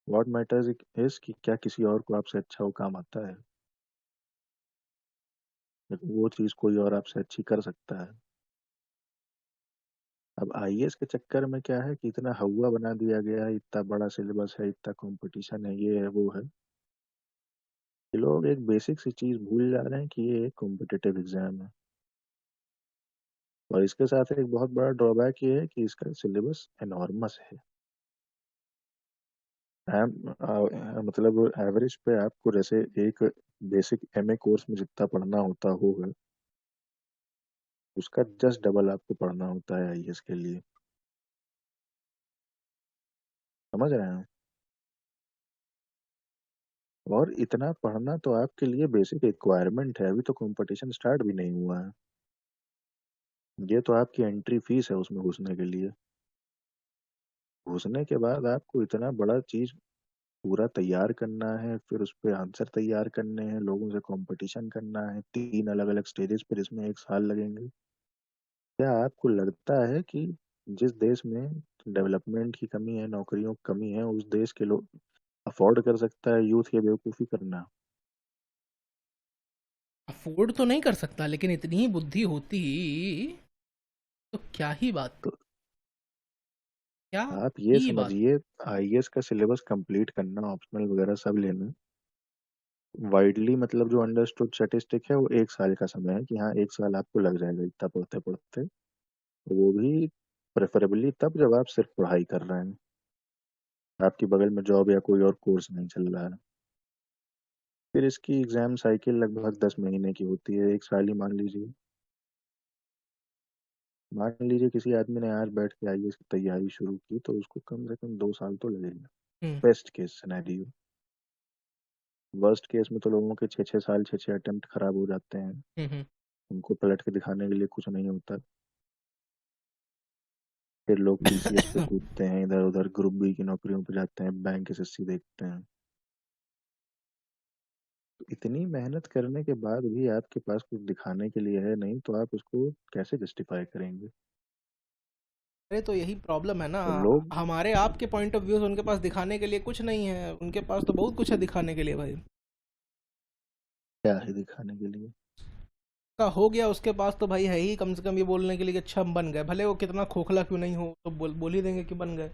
व्हाट मैटर्स इज कि क्या किसी और को आपसे अच्छा वो काम आता है, वो चीज कोई और आपसे अच्छी कर सकता है। अब आईएएस के चक्कर में क्या है कि इतना हवा बना दिया गया है, इतना बड़ा सिलेबस है, इतना कंपटीशन है, ये है वो है, कि लोग एक बेसिक सी चीज भूल जा रहे हैं कि ये एक कॉम्पिटिटिव एग्जाम है। और इसके साथ एक बहुत बड़ा ड्रॉबैक ये है कि इसका सिलेबस एनॉर्मस है। मतलब एवरेज पे आपको जैसे एक बेसिक एमए कोर्स में जितना पढ़ना होता होगा, उसका जस्ट डबल आपको पढ़ना होता है आईएएस के लिए। समझ रहे हैं? और इतना पढ़ना तो आपके लिए बेसिक रिक्वायरमेंट है, अभी तो कंपटीशन स्टार्ट भी नहीं हुआ है। ये तो आपकी एंट्री फीस है उसमें घुसने के लिए। घुसने के बाद आपको इतना बड़ा चीज पूरा तैयार करना है, फिर उस पे आंसर तैयार करने हैं, लोगों से कंपटीशन करना है 3 अलग अलग स्टेजेस पर, इसमें 1 साल लगेंगे। क्या आपको लगता है कि जिस देश में डेवलपमेंट की कमी है, नौकरियों की कमी है, उस देश के लोग अफोर्ड कर सकता है यूथ ये बेवकूफ़ी करना? अफोर्ड तो नहीं कर सकता, लेकिन इतनी ही बुद्धि होती तो क्या ही बात, तो क्या आप ये ही बात। समझिए, आईएएस का सिलेबस कंप्लीट करना, ऑप्शनल वगैरह सब लेना, वाइडली मतलब जो अंडरस्टूड स्टैटिस्टिक है वो 1 साल का समय है, कि हाँ 1 साल आपको लग जाएगा इतना पढ़ते पढ़ते। वो भी प्रेफरेबली तब जब आप सिर्फ पढ़ाई कर रहे हैं, आपकी बगल में जॉब या कोई और कोर्स नहीं चल रहा है। फिर इसकी एग्जाम साइकिल लगभग 10 महीने की होती है, 1 साल ही मान लीजिए। मान लीजिए किसी आदमी ने आज बैठ के आईएएस की तैयारी शुरू की, तो उसको कम से कम 2 साल तो लगेगा। Hmm. Best case scenario. Worst case में तो लोगों के 6 6 साल, 6 6 अटेम्प्ट खराब हो जाते हैं। हम्म। उनको पलट के दिखाने के लिए कुछ नहीं होता। फिर लोग पीसीएस पे कूदते हैं, इधर उधर ग्रुप बी की नौकरियों पे जाते हैं, बैंक एसएससी देखते हैं। तो इतनी मेहनत करने के बाद भी आपके पास कुछ दिखाने के लिए है नहीं, तो आप उसको कैसे जस्टिफाई करेंगे? अरे तो यही प्रॉब्लम है ना, और लोग हमारे आपके पॉइंट ऑफ व्यू से उनके पास दिखाने के लिए कुछ नहीं है, उनके पास तो बहुत कुछ है दिखाने के लिए भाई। क्या है दिखाने के लिए? का हो गया उसके पास तो भाई है ही, कम से कम ये बोलने के लिए कि अच्छा हम बन गए, भले वो कितना खोखला क्यों नहीं हो, तो बोल ही देंगे कि बन गए।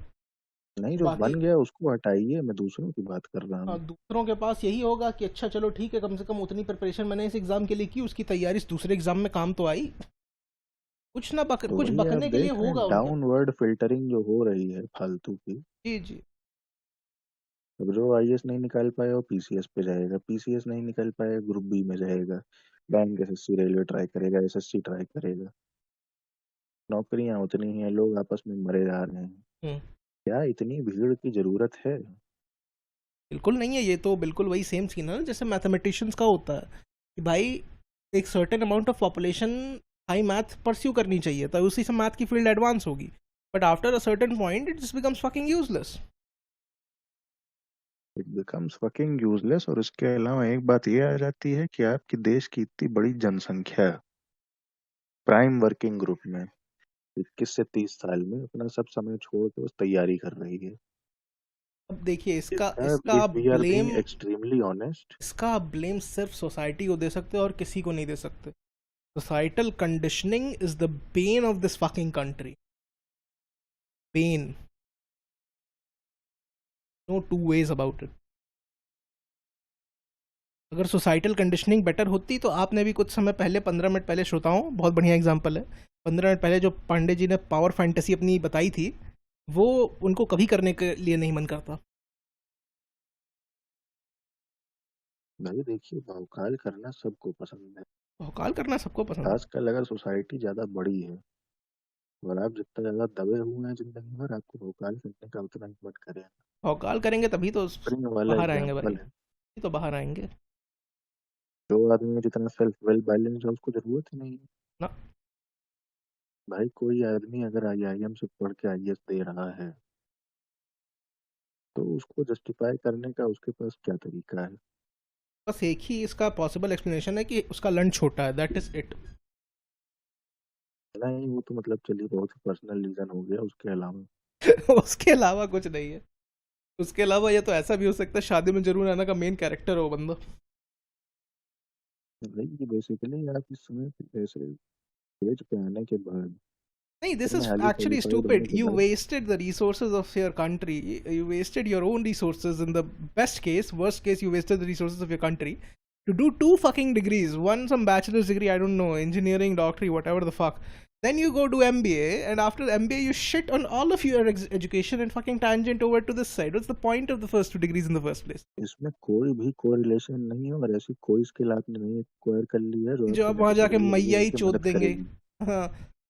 नहीं, जो बाकी बन गया उसको हटाइए, मैं दूसरों की बात कर रहा हूँ। दूसरों के पास यही होगा कि अच्छा चलो ठीक है, कम से कम उतनी प्रिपरेशन मैंने इस एग्जाम के लिए की, उसकी तैयारी इस दूसरे एग्जाम में काम तो आई। कुछ ना तो कुछ वही आप बकने के लिए देख रहे होगा हैं, उनके। डाउनवर्ड फिल्टरिंग जो हो रही है फालतू की। जी जी। अब जो आईएएस नहीं निकाल पाया वो पीसीएस पे जाएगा, पीसीएस नहीं निकाल पाया ग्रुप बी में जाएगा, बैंक एसएससी रेलवे ट्राई करेगा, एसएससी ट्राई करेगा। नौकरियां उतनी ही हैं, लोग आपस में मरे जा रहे हैं। हम्म। क्या इतनी भीड़ की जरूरत है? बिल्कुल नहीं है, ये तो बिल्कुल वही सेम सीन है ना जैसे मैथमेटिशियंस का होता है कि भाई एक certain amount of population high math pursue करनी चाहिए तो उसी से मैथ की फील्ड एडवांस होगी, but after a certain point it just becomes fucking useless. It becomes fucking useless. और इसके अलावा एक बात ये आ जाती है कि आपकी देश की इतनी बड़ी जनसंख्या प्राइम वर्किंग ग्रुप में 21 से 30 साल में अपना सब समय छोड़ के बस तैयारी कर रही है। अब देखिए इसका इसका इफ आप we are blame, being extremely honest, इसका आप ब्लेम सिर्फ सोसाइटी को दे सकते हो और किसी को नहीं दे सकते। Societal conditioning is the pain of this fucking country, pain, no two ways about it. अगर सोसाइटल कंडीशनिंग बेटर होती तो आपने भी कुछ समय पहले 15 मिनट पहले, श्रोताओं बहुत बढ़िया एग्जांपल है, 15 मिनट पहले जो पांडे जी ने पावर फैंटेसी अपनी बताई थी वो उनको कभी करने के लिए नहीं मन करता। भाई देखिए भौकाल करना सबको पसंद है। भौकाल करना सबको पसंद है। आजकल अगर सोसाइटी ज्यादा बड़ी है और आप जितना ज्यादा दबे हुए हैं जिंदगी भर, आपको भौकाल करने का उतना ही मन करेगा। भौकाल करेंगे तभी तो स्प्रिंग वाला बाहर आएंगे भाई, एग्जाम्पल है। तभी तो बाहर आएंगे जो आदमी में जितना सेल्फ वेल बैलेंस है उसको जरूरत ही नहीं है। ना। भाई कोई आदमी अगर आईआईएम से पढ़ के आईएएस दे रहा है तो उसको जस्टिफाई करने का उसके पास क्या तरीका है? बस एक ही इसका पॉसिबल एक्सप्लेनेशन है कि उसका लंच छोटा है, दैट इज इट। नहीं वो तो मतलब चलिए बहुत ही पर्सनल रीजन हो गया, उसके अलावा उसके अलावा कुछ नहीं है। उसके अलावा ये तो ऐसा भी हो सकता है शादी में जरूर आना का मेन कैरेक्टर हो बंदा। नहीं बेसिकली आप इस समय ऐसे स्टेज पे आने के बाद, नहीं, दिस इतने is highly actually qualified stupid, होने के यू बाद, wasted the resources of your country, you wasted your own resources in the best case, worst case you wasted the resources of your country to do two fucking degrees, one some bachelor's degree, I don't know, engineering, doctorate, whatever the fuck, then you go do MBA, and after MBA you shit on all of your education and fucking tangent over to this side. What's the point of the first two degrees in the first place? इसमें कोई भी कोरिलेशन नहीं है और ऐसी कोई स्किल आपने नहीं एक्वायर कर ली है जो जो आपको आप वहां जाके नेसेसरी मैया ही आगे चोद मदद देंगे। करेगी। हाँ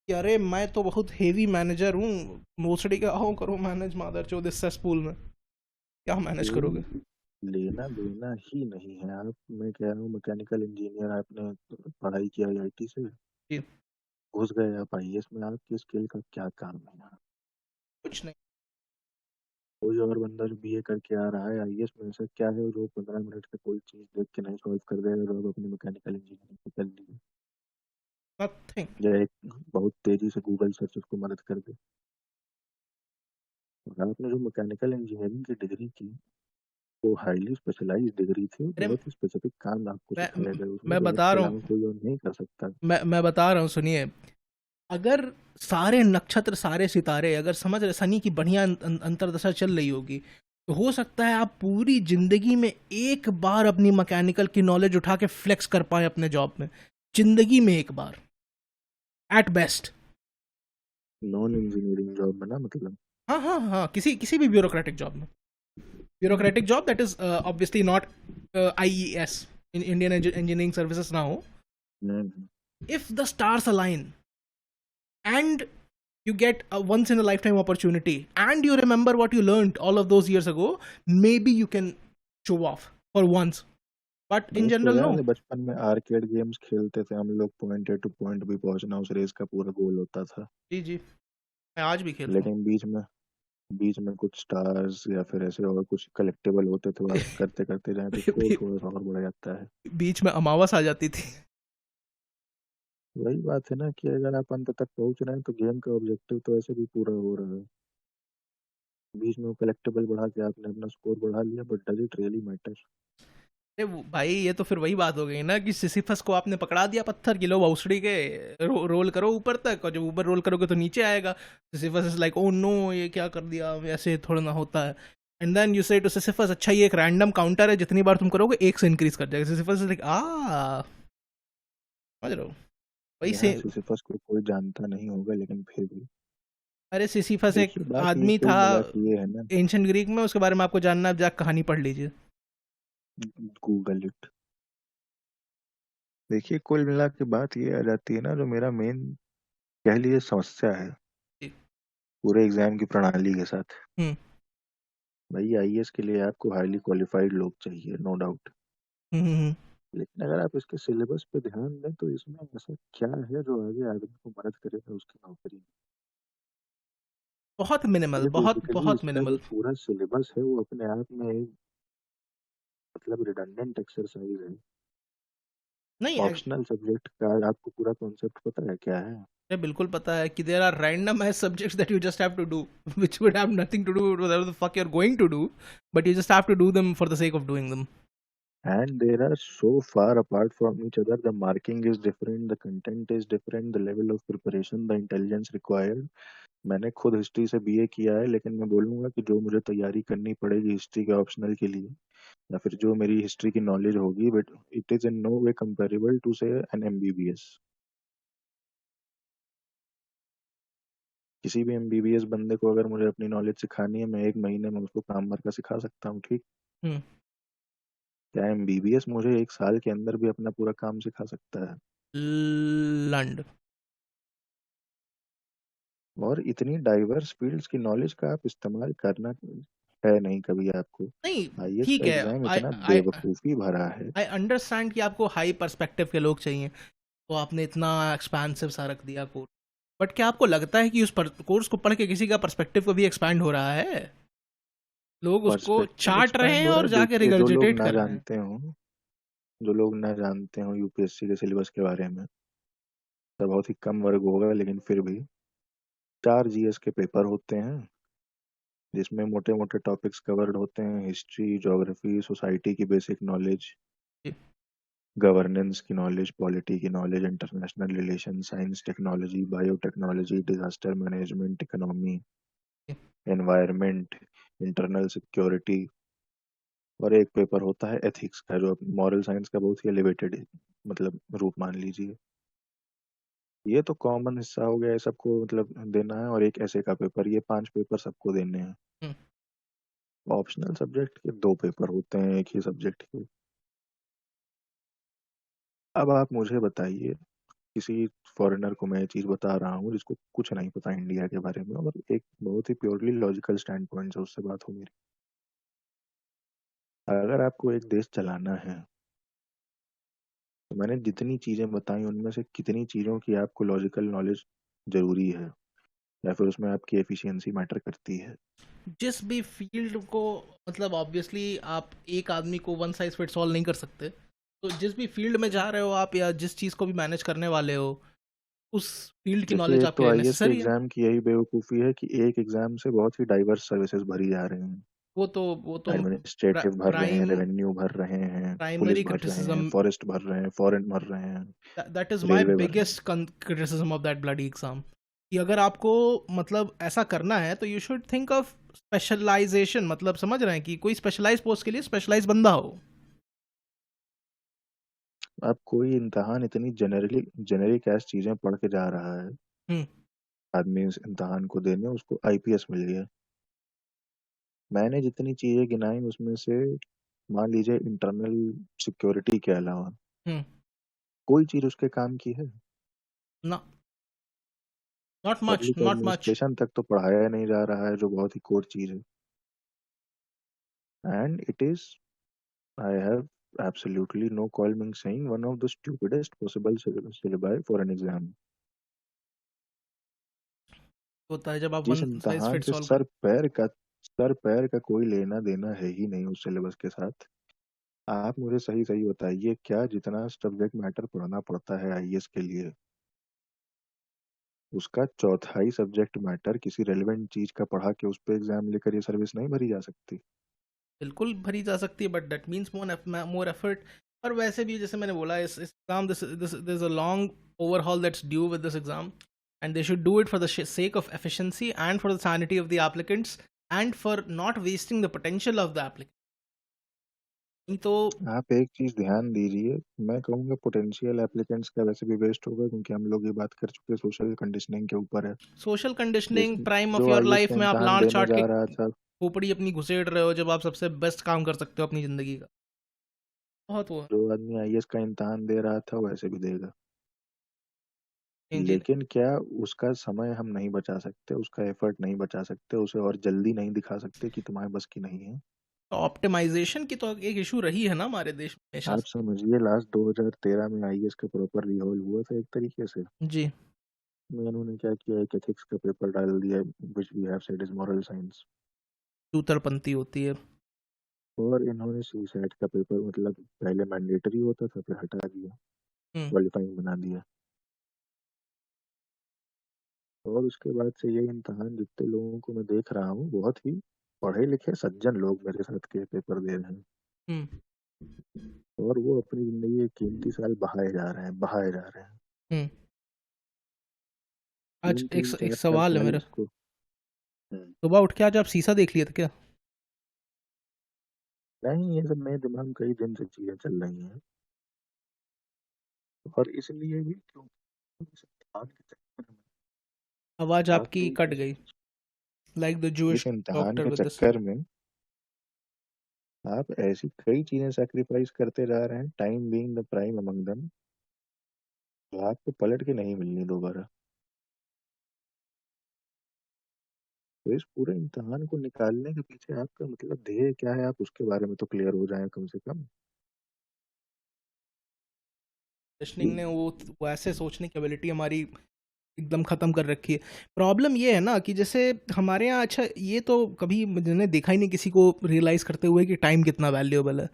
कि अरे मैं तो बहुत हेवी मैनेजर हूँ, मोसड़ी का हो करो मैनेज मादर चोद इस स्कूल में, क्या मैनेज कोई करोगे। लेना देना ही नहीं है। आप, मैं कह रहा हूँ मैकेनिकल इंजीनियर आपने पढ़ाई किया आईआईटी से, जी, घुस गए आप आईएएस में, आपकी स्किल का क्या काम है यहाँ? कुछ नहीं। कोई और बंदा जो बीए करके आ रहा है आईएएस में, ऐसा क्या है जो 15 मिनट में कोई चीज देख के नहीं सॉल्व कर देगा जो आप अपनी मैकेनिकल इंजीनियरिंग कर ली, नथिंग। या एक बहुत तेजी से गूगल सर्च उसको मदद कर दे। और आपने जो मैकेनिकल इंजीनियरिंग की डिग्री की वो हाईली स्पेशलाइज्ड डिग्री थी, अरे बहुत ही स्पेसिफिक काम आपको मैं सिखाया गया उसमें मैं जो बता आपके रहा अलावा हूँ, कोई और नहीं कर सकता। मैं बता रहा हूँ सुनिए, अगर सारे नक्षत्र सारे सितारे अगर समझ रहे शनि की बढ़िया अंतरदशा चल रही होगी तो हो सकता है आप पूरी जिंदगी में एक बार अपनी मैकेनिकल की नॉलेज उठा के फ्लेक्स कर पाए अपने जॉब में, जिंदगी में एक बार at best. Non engineering job में ना, मतलब हाँ हाँ हाँ, किसी किसी भी ब्यूरोक्रेटिक जॉब में, bureaucratic job that is obviously not IES, in Indian engineering services ना हो, हम्म, if the stars align and you get a once in a lifetime opportunity and you remember what you learned all of those years ago, maybe you can show off for once, but in मेरे को general याद no। है बचपन में आर्केड गेम्स खेलते थे हम लोग, point A to point B पहुंचना उस रेस का पूरा गोल होता था। जी जी, मैं आज भी खेलता लेकिन बीच में कुछ स्टार्स या फिर ऐसे और कुछ कलेक्टेबल होते थे, वो आप करते करते जाए तो स्कोर हूँ। थोड़ा सा और बढ़ जाता है। बीच में अमावस आ जाती थी। वही बात है ना कि अगर आप अंत तक पहुंच रहे हैं तो गेम का ऑब्जेक्टिव तो ऐसे भी पूरा हो रहा है। बीच में वो कलेक्टेबल बढ़ा के आपने अपना स्कोर बढ़ा लिया, but does it really matter? अरे भाई ये तो फिर वही बात हो गई ना कि सिसिफस को आपने पकड़ा दिया पत्थर की, लो भौसड़ी के रोल करो ऊपर तक, और जब ऊपर रोल करोगे तो नीचे आएगा। Sisyphus is like oh no ये क्या कर दिया, ऐसे थोड़ा ना होता है। And then you say to Sisyphus अच्छा ये एक रैंडम काउंटर है, जितनी बार तुम करोगे एक से इंक्रीज कर जाएगा। सिसिफस इज लाइक समझ रहे हो, वही से। यहाँ सिसिफस को कोई जानता नहीं होगा लेकिन फिर भी अरे सिसिफस एक देखिए बात ये आदमी कुल था मिला के ये है ना, एंशियंट ग्रीक में, उसके बारे में आपको जानना है आप जाकर कहानी पढ़ लीजिए। Google it. देखिए कुल मिला के बात ये आ जाती है ना, जो मेरा मेन कह लीजिए समस्या है जी। पूरे एग्जाम की प्रणाली के साथ, हम्म। भाई आईएएस के लिए आपको हाईली क्वालिफाइड लोग चाहिए, नो डाउट। हम्म। लेकिन अगर आप इसके सिलेबस पे ध्यान दें तो इसमें ऐसा क्या है जो आगे आदमी को मदद करेगा उसकी नौकरी में। बहुत मिनिमल, ये बहुत बेसिकली बहुत इसका जो मिनिमल। पूरा सिलेबस है वो अपने आप में एक मतलब रिडंडेंट एक्सरसाइज है। नहीं ऑप्शनल सब्जेक्ट का आपको पूरा कॉन्सेप्ट पता है क्या है? मुझे बिल्कुल पता है कि there are random ass subjects that you just have to do which would have nothing to do with whatever the fuck you are going to do, but you just have to do them for the sake of doing them. And they are so far apart from each other. The marking is different, the content is different, the level of preparation, the intelligence required. मैंने खुद हिस्ट्री से बीए किया है, लेकिन मैं बोलूंगा कि जो मुझे तैयारी करनी पड़ेगी हिस्ट्री के ऑप्शनल के लिए, या फिर जो मेरी हिस्ट्री की नॉलेज होगी, but it is in no way comparable to say an MBBS. किसी भी एमबीबीएस बंदे को अगर मुझे अपनी नॉलेज सिखानी है, मैं एक महीने में उसको काम भर का सिखा सकता हूँ, ठीक। हम्म। क्या एमबीबीएस मुझे एक साल के अंदर भी अपना पूरा काम सिखा सकता है? लंड। और इतनी डाइवर्स फील्ड्स की नॉलेज का आप इस्तेमाल करना है नहीं कभी आपको। नहीं, आईएएस ठीक का है। एग्जाम आई इतना आई बेवकूफी भरा है। आई अंडरस्टैंड कि आपको हाई पर्सपेक्टिव के लोग चाहिए, तो आपने इतना एक्सपेंसिव सा रख दिया कोर्स। बट क्या आपको लगता है कि उस कोर्स को पढ़ के किसी का पर्सपेक्टिव को भी एक्सपैंड हो रहा है? लोग उसको पर्सपेक्टिव चाट रहे एक्सपैंड हैं हो रहा और है। जाके देखिए, रिगर्जिटेट कर रहे हैं। जो लोग ना जानते हो यूपीएससी के सिलेबस के बारे में, तो बहुत ही कम वर्ग होगा, लेकिन फिर भी 4 जीएस के पेपर होते हैं जिसमें मोटे मोटे टॉपिक्स कवर्ड होते हैं। हिस्ट्री, ज्योग्राफी, सोसाइटी की बेसिक नॉलेज, जी। गवर्नेंस की नॉलेज, पॉलिटी की knowledge, international relation, science, technology, biotechnology, disaster management, economy, जी। Environment, internal security. और एक पेपर होता है एथिक्स का, जो मॉरल साइंस का बहुत ही एलिवेटेड मतलब रूप मान लीजिए। ये तो कॉमन हिस्सा हो गया है, सबको मतलब देना है। और एक ऐसे का पेपर, ये 5 पेपर सबको देने हैं। हम्म। ऑप्शनल सब्जेक्ट के 2 पेपर होते हैं एक ही सब्जेक्ट के। अब आप मुझे बताइए, किसी फॉरेनर को मैं ये चीज बता रहा हूँ जिसको कुछ नहीं पता इंडिया के बारे में, और एक बहुत ही प्योरली लॉजिकल स्टैंड पॉइंट से उससे बात हो मेरी। अगर आपको एक देश चलाना है, तो मैंने जितनी चीजें बताई उनमें से कितनी चीजों की आपको लॉजिकल नॉलेज जरूरी है, या फिर उसमें आपकी एफिशिएंसी मैटर करती है? जिस भी फील्ड को, मतलब ऑब्वियसली आप एक आदमी को वन साइज फिट्स ऑल नहीं कर सकते, तो जिस भी फील्ड में जा रहे हो आप, या जिस चीज़ को भी मैनेज करने वाले हो, उस फील्ड की देखिए, नॉलेज एक आपके तो लिए आईएएस के नेसेसरी है। एग्जाम की यही बेवकूफ़ी है कि एक एग्जाम से बहुत ही डाइवर्स सर्विसेज भरी जा रही हैं। वो तो एडमिनिस्ट्रेटिव भर रहे हैं, प्राइम रेवेन्यू भर रहे हैं, पुलिस प्राइमरी भर रहे हैं, क्रिटिसिज्म, फॉरेस्ट भर रहे हैं, फॉरेन भर रहे हैं, दैट इज माय रेलवे भर रहे हैं। Biggest criticism of that bloody exam, कि अगर आपको मतलब ऐसा करना है तो you should think of specialization. मतलब समझ रहे हैं कि कोई स्पेशलाइज पोस्ट के लिए स्पेशलाइज बंदा हो। अब कोई इम्तहान इतनी जेनेरिक एस चीजें पढ़ के जा रहा है, हम्म। आदमी इस इम्तहान को देने, उसको आईपीएस मिल गया। मैंने जितनी चीजें गिनाई उसमें से मान लीजिए इंटरनल सिक्योरिटी के अलावा हम्म। कोई चीज उसके काम की है? ना, not much, public not much. Administration तक तो पढ़ाया नहीं जा रहा है, जो बहुत ही कोर चीज है। And it is, I have absolutely no qualm in saying, one of the stupidest possible syllabi for an exam. होता है जब आप जिस वन साइज इम्तहान फिट्स से ऑल कर। सर पैर का कोई लेना देना है ही नहीं उस सिलेबस के साथ। आप मुझे सही सही बताइए, क्या जितना सब्जेक्ट मैटर पढ़ना पड़ता है आईएएस के लिए, उसका चौथाई सब्जेक्ट मैटर किसी रेलेवेंट चीज का पढ़ा के उस पर एग्जाम लेकर ये सर्विस नहीं भरी जा सकती? बिल्कुल भरी जा सकती है, but that means more effort. और वैसे भी जैसे मैंने बोला, इस exam, this this a long overhaul that's due with this exam, and they should do it for the sake of efficiency and for the sanity of the applicants, and for not wasting the potential of the applicant। नहीं तो आप एक चीज ध्यान दीजिए, मैं कहूँगा पोटेंशियल एप्लीकेंट्स का वैसे भी वेस्ट होगा, क्योंकि हम लोग ये बात कर चुके हैं सोशल कंडीशनिंग के ऊपर है। सोशल कंडीशनिंग, जिस प्राइम ऑफ जो योर आईएएस का लाइफ में आप इम्तहान लाड़ देने चाट के जा रहा था, खोपड़ी अपनी घुसेड़ रहे हो, जब आप सबसे बेस्ट काम कर सकते हो अपनी जिंदगी का। बहुत वो है। जो आदमी आईएएस का इम्तहान दे रहा था वो ऐसे भी देगा। इंजीनियर लेकिन क्या उसका समय हम नहीं बचा सकते, उसका एफर्ट नहीं बचा सकते, उसे और जल्दी नहीं दिखा सकते कि तुम्हारे बस की नहीं है? ऑप्टिमाइजेशन की तो एक इशू रही है ना हमारे देश में हमेशा आप से। समझिए लास्ट 2013 में आईएएस का प्रॉपर रिहॉल हुआ था एक तरीके से। जी। इन्होंने क्या किया, एक एथिक्स का पेपर डाल दिया which we have said is moral science. दूतरपंती होती है। और इन्होंने सीसैट का पेपर मतलब पहले मैंडेटरी होता था फिर हटा दिया, हम्म। क्वालिफाइंग बना दिया। और उसके बाद से ये इम्तहान जितने लोगों को मैं देख रहा हूँ बहुत ही पढ़े लिखे सज्जन लोग मेरे साथ के पेपर दे रहे हैं, हम्म। और वो अपनी जिंदगी के कीमती साल बहाए जा रहे हैं, बहाए जा रहे हैं। हम्म। आज तीन तीन एक चार चार सवाल है साल मेरा। उसको। हम्म। सुबह उठ के आज आप शीशा देख लिए थे क्या? नहीं, ये सब मेरे दिमाग में कई दिन से चीजें चल रही हैं, और इसलिए भी क्योंकि इस इम्तिहान के चक्कर में आवाज आप आपकी कई कट चीज, गई, लाइक द इस जूइश इम्तिहान डॉक्टर के विद द चक्कर में आप ऐसी कई चीजें सैक्रिफाइस करते जा रहे हैं, time being the prime among them, जो आपको पलट के नहीं मिलनी दोबारा। तो इस पूरे इम्तिहान को निकालने के पीछे आपका मतलब ध्येय क्या है, आप उसके बारे में तो क्लियर हो जाए कम से कम। कंडीशनिंग ने वो ऐसे सोचने की एबिलिटी हमारी एकदम ख़त्म कर रखी है। प्रॉब्लम ये है ना कि जैसे हमारे यहाँ, अच्छा ये तो कभी मैंने देखा ही नहीं किसी को रियलाइज़ करते हुए कि टाइम कितना वैल्यूएबल है।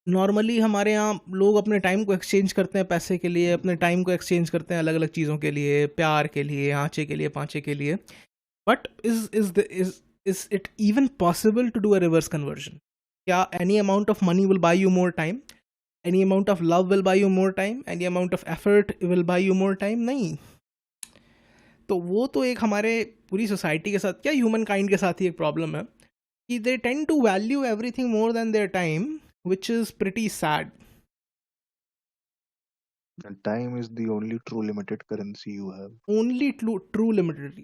नॉर्मली हमारे यहाँ लोग अपने टाइम को एक्सचेंज करते हैं पैसे के लिए, अपने टाइम को एक्सचेंज करते हैं अलग अलग चीज़ों के लिए, प्यार के लिए, आँचे के लिए, पाँचे के लिए। But is it even possible to do a reverse conversion? क्या any amount of money will buy you more time? Any amount of love will buy you more time? Any amount of effort will buy you more time? नहीं। तो वो तो एक हमारे पूरी सोसाइटी के साथ, क्या ह्यूमन काइंड के साथ ही एक प्रॉब्लम है कि they tend to value everything more than their time, which is pretty sad. And time is the only true limited currency you have. Only true limited.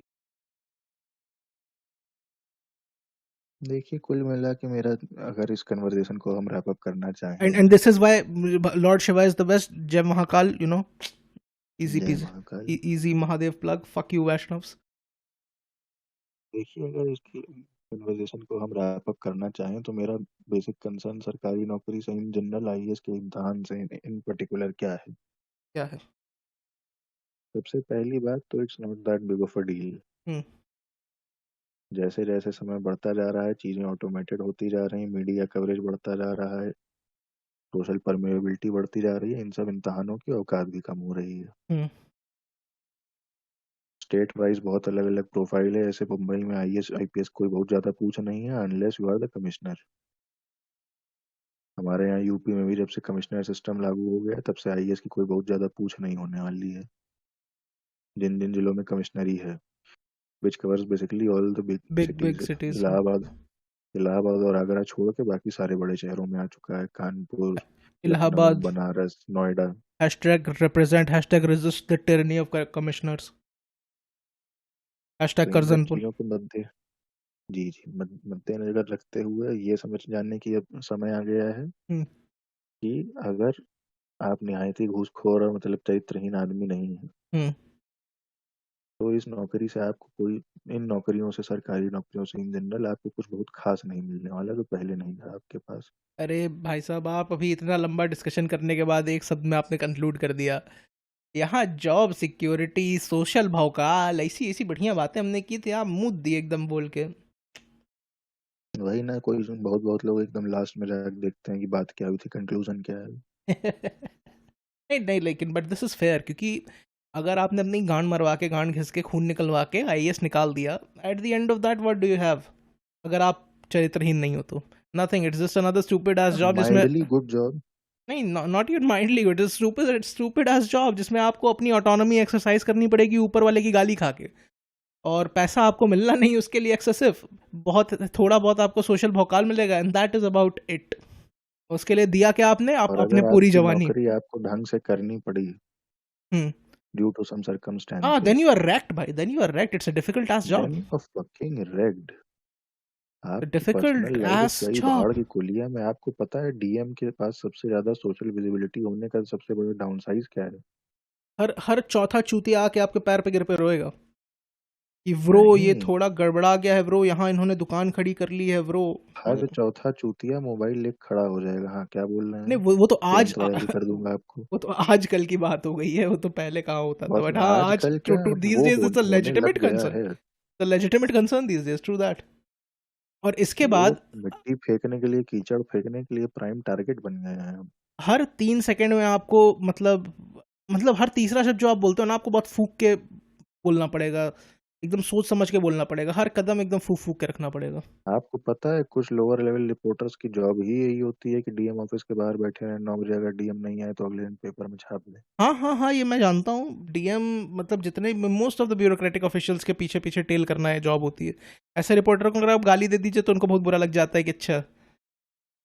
देखिए कुल मिला के मेरा, अगर इस कन्वर्सेशन को हम रैप अप करना चाहें, and this is why lord Shiva is the best. Jai Mahakal, you know, इजी जय पीजी, महाकाल। इजी महादेव प्लग, फक यू वैष्णव्स। देखिए अगर इसकी कन्वर्सेशन को हम रैप अप करना चाहें तो मेरा बेसिक कंसर्न सरकारी नौकरी से इन जनरल आईएएस के इम्तिहान से इन पर्टिकुलर क्या है। क्या है? सबसे पहली बात तो it's not that big of a deal. Hmm. जैसे जैसे समय बढ़ता जा रहा है चीजें ऑटोमेटेड होती जा रही हैं, मीडिया कवरेज बढ़ता जा रहा है, सोशल परमेबिलिटी बढ़ती जा रही है, इन सब इम्तहानों की औकात भी कम हो रही है। हम्म। स्टेट वाइज बहुत अलग अलग प्रोफाइल है, ऐसे मुंबई में आईएएस आईपीएस कोई बहुत ज्यादा पूछ नहीं है unless you are the commissioner. हमारे यहाँ यूपी में भी जब से कमिश्नर सिस्टम लागू हो गया तब से आईएएस की कोई बहुत ज्यादा पूछ नहीं होने वाली है। जिन जिन जिलों में कमिश्नरी है, which covers basically all the big big big cities, cities. Allahabad, Allahabad और आगरा छोड़ के बाकी सारे बड़े शहरों में आ चुका है, Kanpur, Lucknow, Allahabad. Banaras, Noida. Hashtag represent, hashtag resist the tyranny of commissioners, तो हैशटैग इन सब करजनपुर। चीजों को जी जी मद्देनजर रखते हुए ये समझ जानने की अब समय आ गया है हम्म। कि अगर आप निहायत ही घूसखोर और मतलब चरित्रहीन आदमी नहीं है हम्म। तो इस नौकरी से आपको कोई, इन नौकरियों से, सरकारी नौकरियों से इन जनरल आपको कुछ बहुत खास नहीं मिलने वाला जो पहले नहीं था आपके पास। अरे भाई साहब, आप अभी इतना लंबा डिस्कशन करने के बाद एक शब्द में आपने कंक्लूड कर दिया। यहाँ जॉब सिक्योरिटी, सोशल भौकाल, ऐसी ऐसी बढ़िया बातें हमने की थी, आप मुंह दिए एकदम बोल के। वही ना, कोई बहुत बहुत लोग एकदम लास्ट में जाकर देखते हैं कि बात क्या हुई थी, कंक्लूजन क्या है। नहीं नहीं, लेकिन बट दिस इज फेयर, क्योंकि अगर आपने अपनी गांड मरवा के, गांड घिस के, खून निकलवा के आईएएस निकाल दिया, at the end of that what do you have? अगर आप चरित्रहीन नहीं हो तो nothing, it's just another stupid S job जिसमें, माइल्डली गुड जॉब। नहीं, not even माइंडली good, it's stupid S job जिसमें आपको अपनी ऑटोनॉमी एक्सरसाइज करनी पड़ेगी ऊपर वाले की गाली खा के, और पैसा आपको मिलना नहीं उसके लिए एक्सेसिव, बहुत थोड़ा बहुत आपको सोशल भौकाल मिलेगा, and that is about it. उसके लिए दिया क्या आपने? आप और अपने अगर पूरी आपकी जवानी। नौकरी आपको ढंग से करनी पड़ी हम्म। ड्यू टू सम हाँ, then circumstances, you are wrecked भाई, then you are wrecked, it's a difficult ass job. Then you are fucking wrecked. आपकी पर्सनल डिफिकल्ट लाइफ एस गई भाड़ जॉब। की कुलिया में। आपको पता है डीएम के पास सबसे ज्यादा सोशल विजिबिलिटी होने का सबसे बड़ा डाउनसाइड क्या है? हर चौथा चूतिया आके आपके पैर पे गिर पे रोएगा कि ब्रो ये नहीं, थोड़ा गड़बड़ा गया है ब्रो, यहाँ इन्होंने दुकान खड़ी कर ली है ब्रो। हर चौथा चूतिया मोबाइल लेके खड़ा हो जाएगा, हाँ क्या बोल रहे नहीं हैं, वो तो आज तुरंत वायरल कर दूंगा आपको। वो तो आजकल की बात हो गई है, वो तो पहले कहाँ होता था, बस बट हाँ आज आजकल टू क्या, टू दीज वो डेज इट्स अ होने लेजिटिमेट लग गया कंसर्न, है। The legitimate concern these days, true that. और इसके वो बाद मिट्टी फेंकने के लिए, कीचड़ फेंकने के लिए प्राइम टारगेट बन गए हैं हम। हर 3 सेकंड में आपको मतलब हर तीसरा शब्द जो आप बोलते हो ना, आपको बहुत फूक के बोलना पड़ेगा, एकदम सोच समझ के बोलना पड़ेगा, हर कदम एकदम फूक फूक के रखना पड़ेगा। आपको पता है कुछ लोअर लेवल रिपोर्टर्स की जॉब ही यही होती है कि डीएम ऑफिस के बाहर बैठे रहे 9 बजे, अगर डीएम नहीं आए तो अगले दिन पेपर में छाप दे। हाँ हाँ हाँ, ये मैं जानता हूँ, डीएम मतलब जितने most of the bureaucratic officials के पीछे पीछे टेल करना है जॉब होती है। ऐसे रिपोर्टर को अगर आप गाली दे दीजिए तो उनको बहुत बुरा लग जाता है कि अच्छा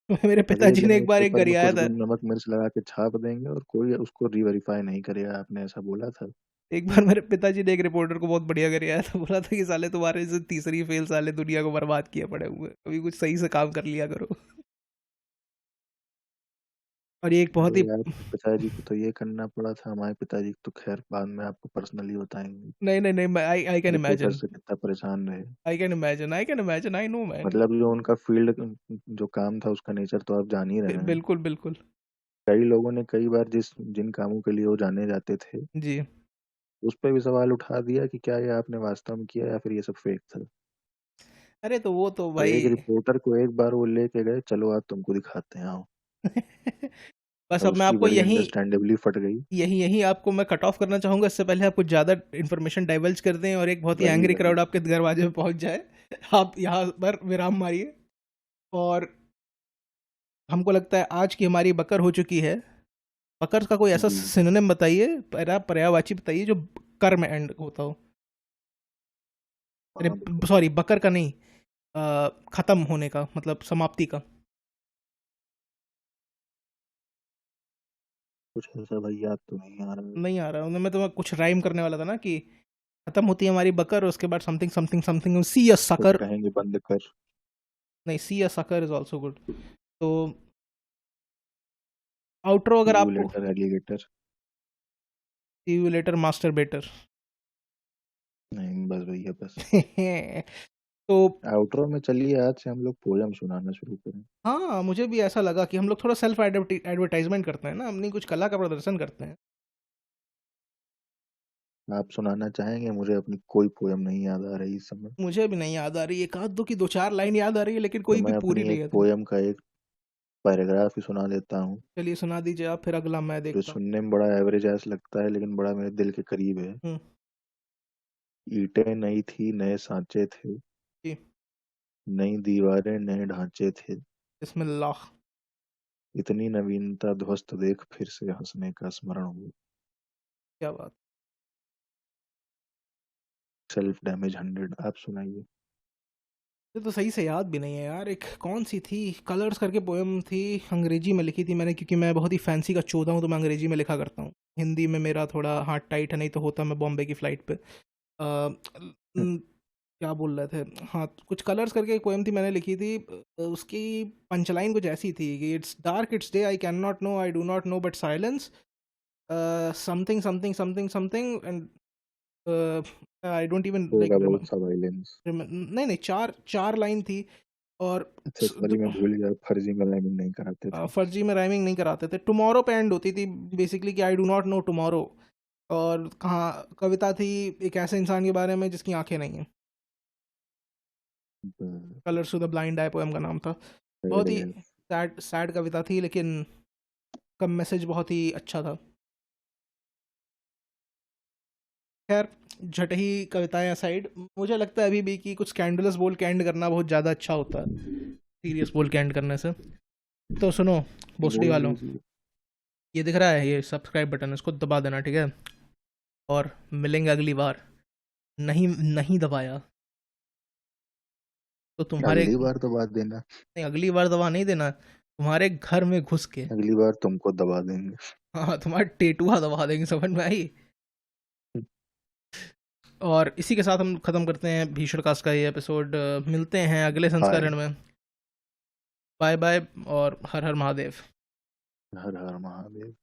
मेरे अगले पिताजी दिन ने वो एक बार एक पेपर में गरियाया कुछ भी था। नमक मिर्च लगा के छाप देंगे और कोई उसको रीवेरीफाई नहीं करेगा, आपने ऐसा बोला था। एक बार मेरे पिताजी ने एक रिपोर्टर को बहुत बढ़िया गरियाया था, बोला था कि साले तुम्हारे से तीसरी फेल साले दुनिया को बर्बाद किए पड़े हुए, कभी कुछ सही से काम कर लिया करो। और ये एक बहुत अरे ही आपके पिताजी को तो ये करना पड़ा था, हमारे पिताजी को तो खैर बाद में आपको पर्सनली बताएंगे नहीं नहीं नहीं, आई आई कैन रिपोर्टर इमेजिन, से कितना परेशान रहे। I can imagine, I can imagine, I know man. मतलब जो उनका फील्ड, जो काम था उसका नेचर तो आप जान ही रहे हैं। बिल्कुल बिल्कुल। कई लोगों ने कई बार जिन कामों के लिए वो जाने जाते थे जी। उस पे भी सवाल उठा दिया कि क्या ये आपने वास्तव में किया या फिर ये सब फेक था। अरे तो वो तो और एक भाई रिपोर्टर को एक बार वो लेके गए, चलो आज तुमको दिखाते हैं, आओ। बस और अब मैं उसकी आपको बड़ी यही अंडरस्टैंडेबली फट गई। यही यही आपको मैं कट ऑफ करना चाहूंगा, इससे पहले आप कुछ ज़्यादा इन्फॉर्मेशन डाइवल्ज कर दें और एक बहुत ही वही एंग्री वही क्राउड आपके दरवाजे पे पहुंच जाए। आप यहाँ पर विराम मारिए। और हमको लगता है आज की हमारी बकर हो चुकी है। बकर का कोई ऐसा जी। सिनोनिम बताइए, पर्यायवाची बताइए जो कर में एंड होता हो। हाँ देखो, सॉरी, बकर का नहीं, खत्म होने का मतलब समाप्ति का। कुछ ऐसा भाई याद तो नहीं आ रहा है। नहीं आ रहा उन्हें, मैं तो कुछ राइम करने वाला था ना कि खत्म होती है हमारी बकर और उसके बाद something something something, see a कुछ सकर। कहेंगे बंद कर। नहीं, see a sucker is also good. तो आउटरो सी अगर यू आपको, later alligator. See you later master better. नहीं बस भैया बस। तो आउटरो में चलिए आज से हम लोग पोयम सुनाना शुरू करें। हाँ, मुझे भी ऐसा लगा कि हम लोग थोड़ा सेल्फ एडवर्टाइजमेंट करते हैं ना, अपनी कुछ कला का प्रदर्शन करते हैं। आप सुनाना चाहेंगे? मुझे अपनी कोई पोयम नहीं याद आ रही इस समय। मुझे भी नहीं याद आ रही, एक आध दो की दो चार लाइन याद आ रही है लेकिन तो कोई भी मैं पूरी अपनी नहीं एक याद है। पोयम का एक पैराग्राफ ही सुना देता हूँ, चलिए सुना दीजिए आप, फिर अगला मैं जो देखता हूँ। सुनने में बड़ा एवरेज ऐसा लगता है लेकिन बड़ा मेरे दिल के करीब है। हम्म। ईंटें नई थी, नए सांचे थे, जी। नई दीवारें नए ढांचे थे, बिस्मिल्लाह। इतनी नवीनता ध्वस्त देख फिर से हंसने का स्मरण हुआ। क्या बात। Self damage 100। आप सुनाइए। ये तो सही से याद भी नहीं है यार, एक कौन सी थी, कलर्स करके पोएम थी, अंग्रेजी में लिखी थी मैंने, क्योंकि मैं बहुत ही फैंसी का चौधा हूँ तो मैं अंग्रेजी में लिखा करता हूँ। हिंदी में मेरा थोड़ा हाथ टाइट है, नहीं तो होता मैं बॉम्बे की फ़्लाइट पे। क्या बोल रहे थे, हाँ कुछ कलर्स करके एक पोएम थी मैंने लिखी थी, उसकी पंचलाइन कुछ ऐसी थी कि it's dark it's day I can not know I do not know but silence something something something something and I don't even होगा लाइक, बहुत सा वायलेंस। नहीं नहीं, चार चार लाइन थी। और अच्छा सॉरी, मैं भूल गया, फर्जी में लाइनिंग नहीं कराते थे। फर्जी में राइमिंग नहीं कराते थे, टुमारो पे एंड होती थी बेसिकली कि I do not know tomorrow. और कहाँ कविता थी एक ऐसे इंसान के बारे में जिसकी आंखें नहीं हैं। Colours to the blind eye poem का नाम था। बहुत ही सैड सैड कविता थी लेकिन कम मैसेज बहुत ही अच्छा था। खैर, झटही कविताएं साइड, मुझे लगता है अभी भी कि कुछ स्कैंडलस बोल के एंड करना बहुत ज़्यादा अच्छा होता है सीरियस बोल के एंड करने से। तो सुनो भोसड़ी बोल वालों, दीजिए। ये दिख रहा है ये सब्सक्राइब बटन, इसको दबा देना ठीक है। और मिलेंगे अगली बार। नहीं नहीं दबाया तो तुम्हारे, अगली बार तो बात देना। नहीं अगली बार दबा नहीं देना, तुम्हारे घर में घुस के, अगली बार तुमको दबा देंगे। हाँ तुम्हारा टेटुआ दबा देंगे, समझ में आई। और इसी के साथ हम खत्म करते हैं भीषण कास्ट का ये एपिसोड। मिलते हैं अगले बाय। संस्करण में। बाय बाय और हर हर महादेव। हर हर महादेव।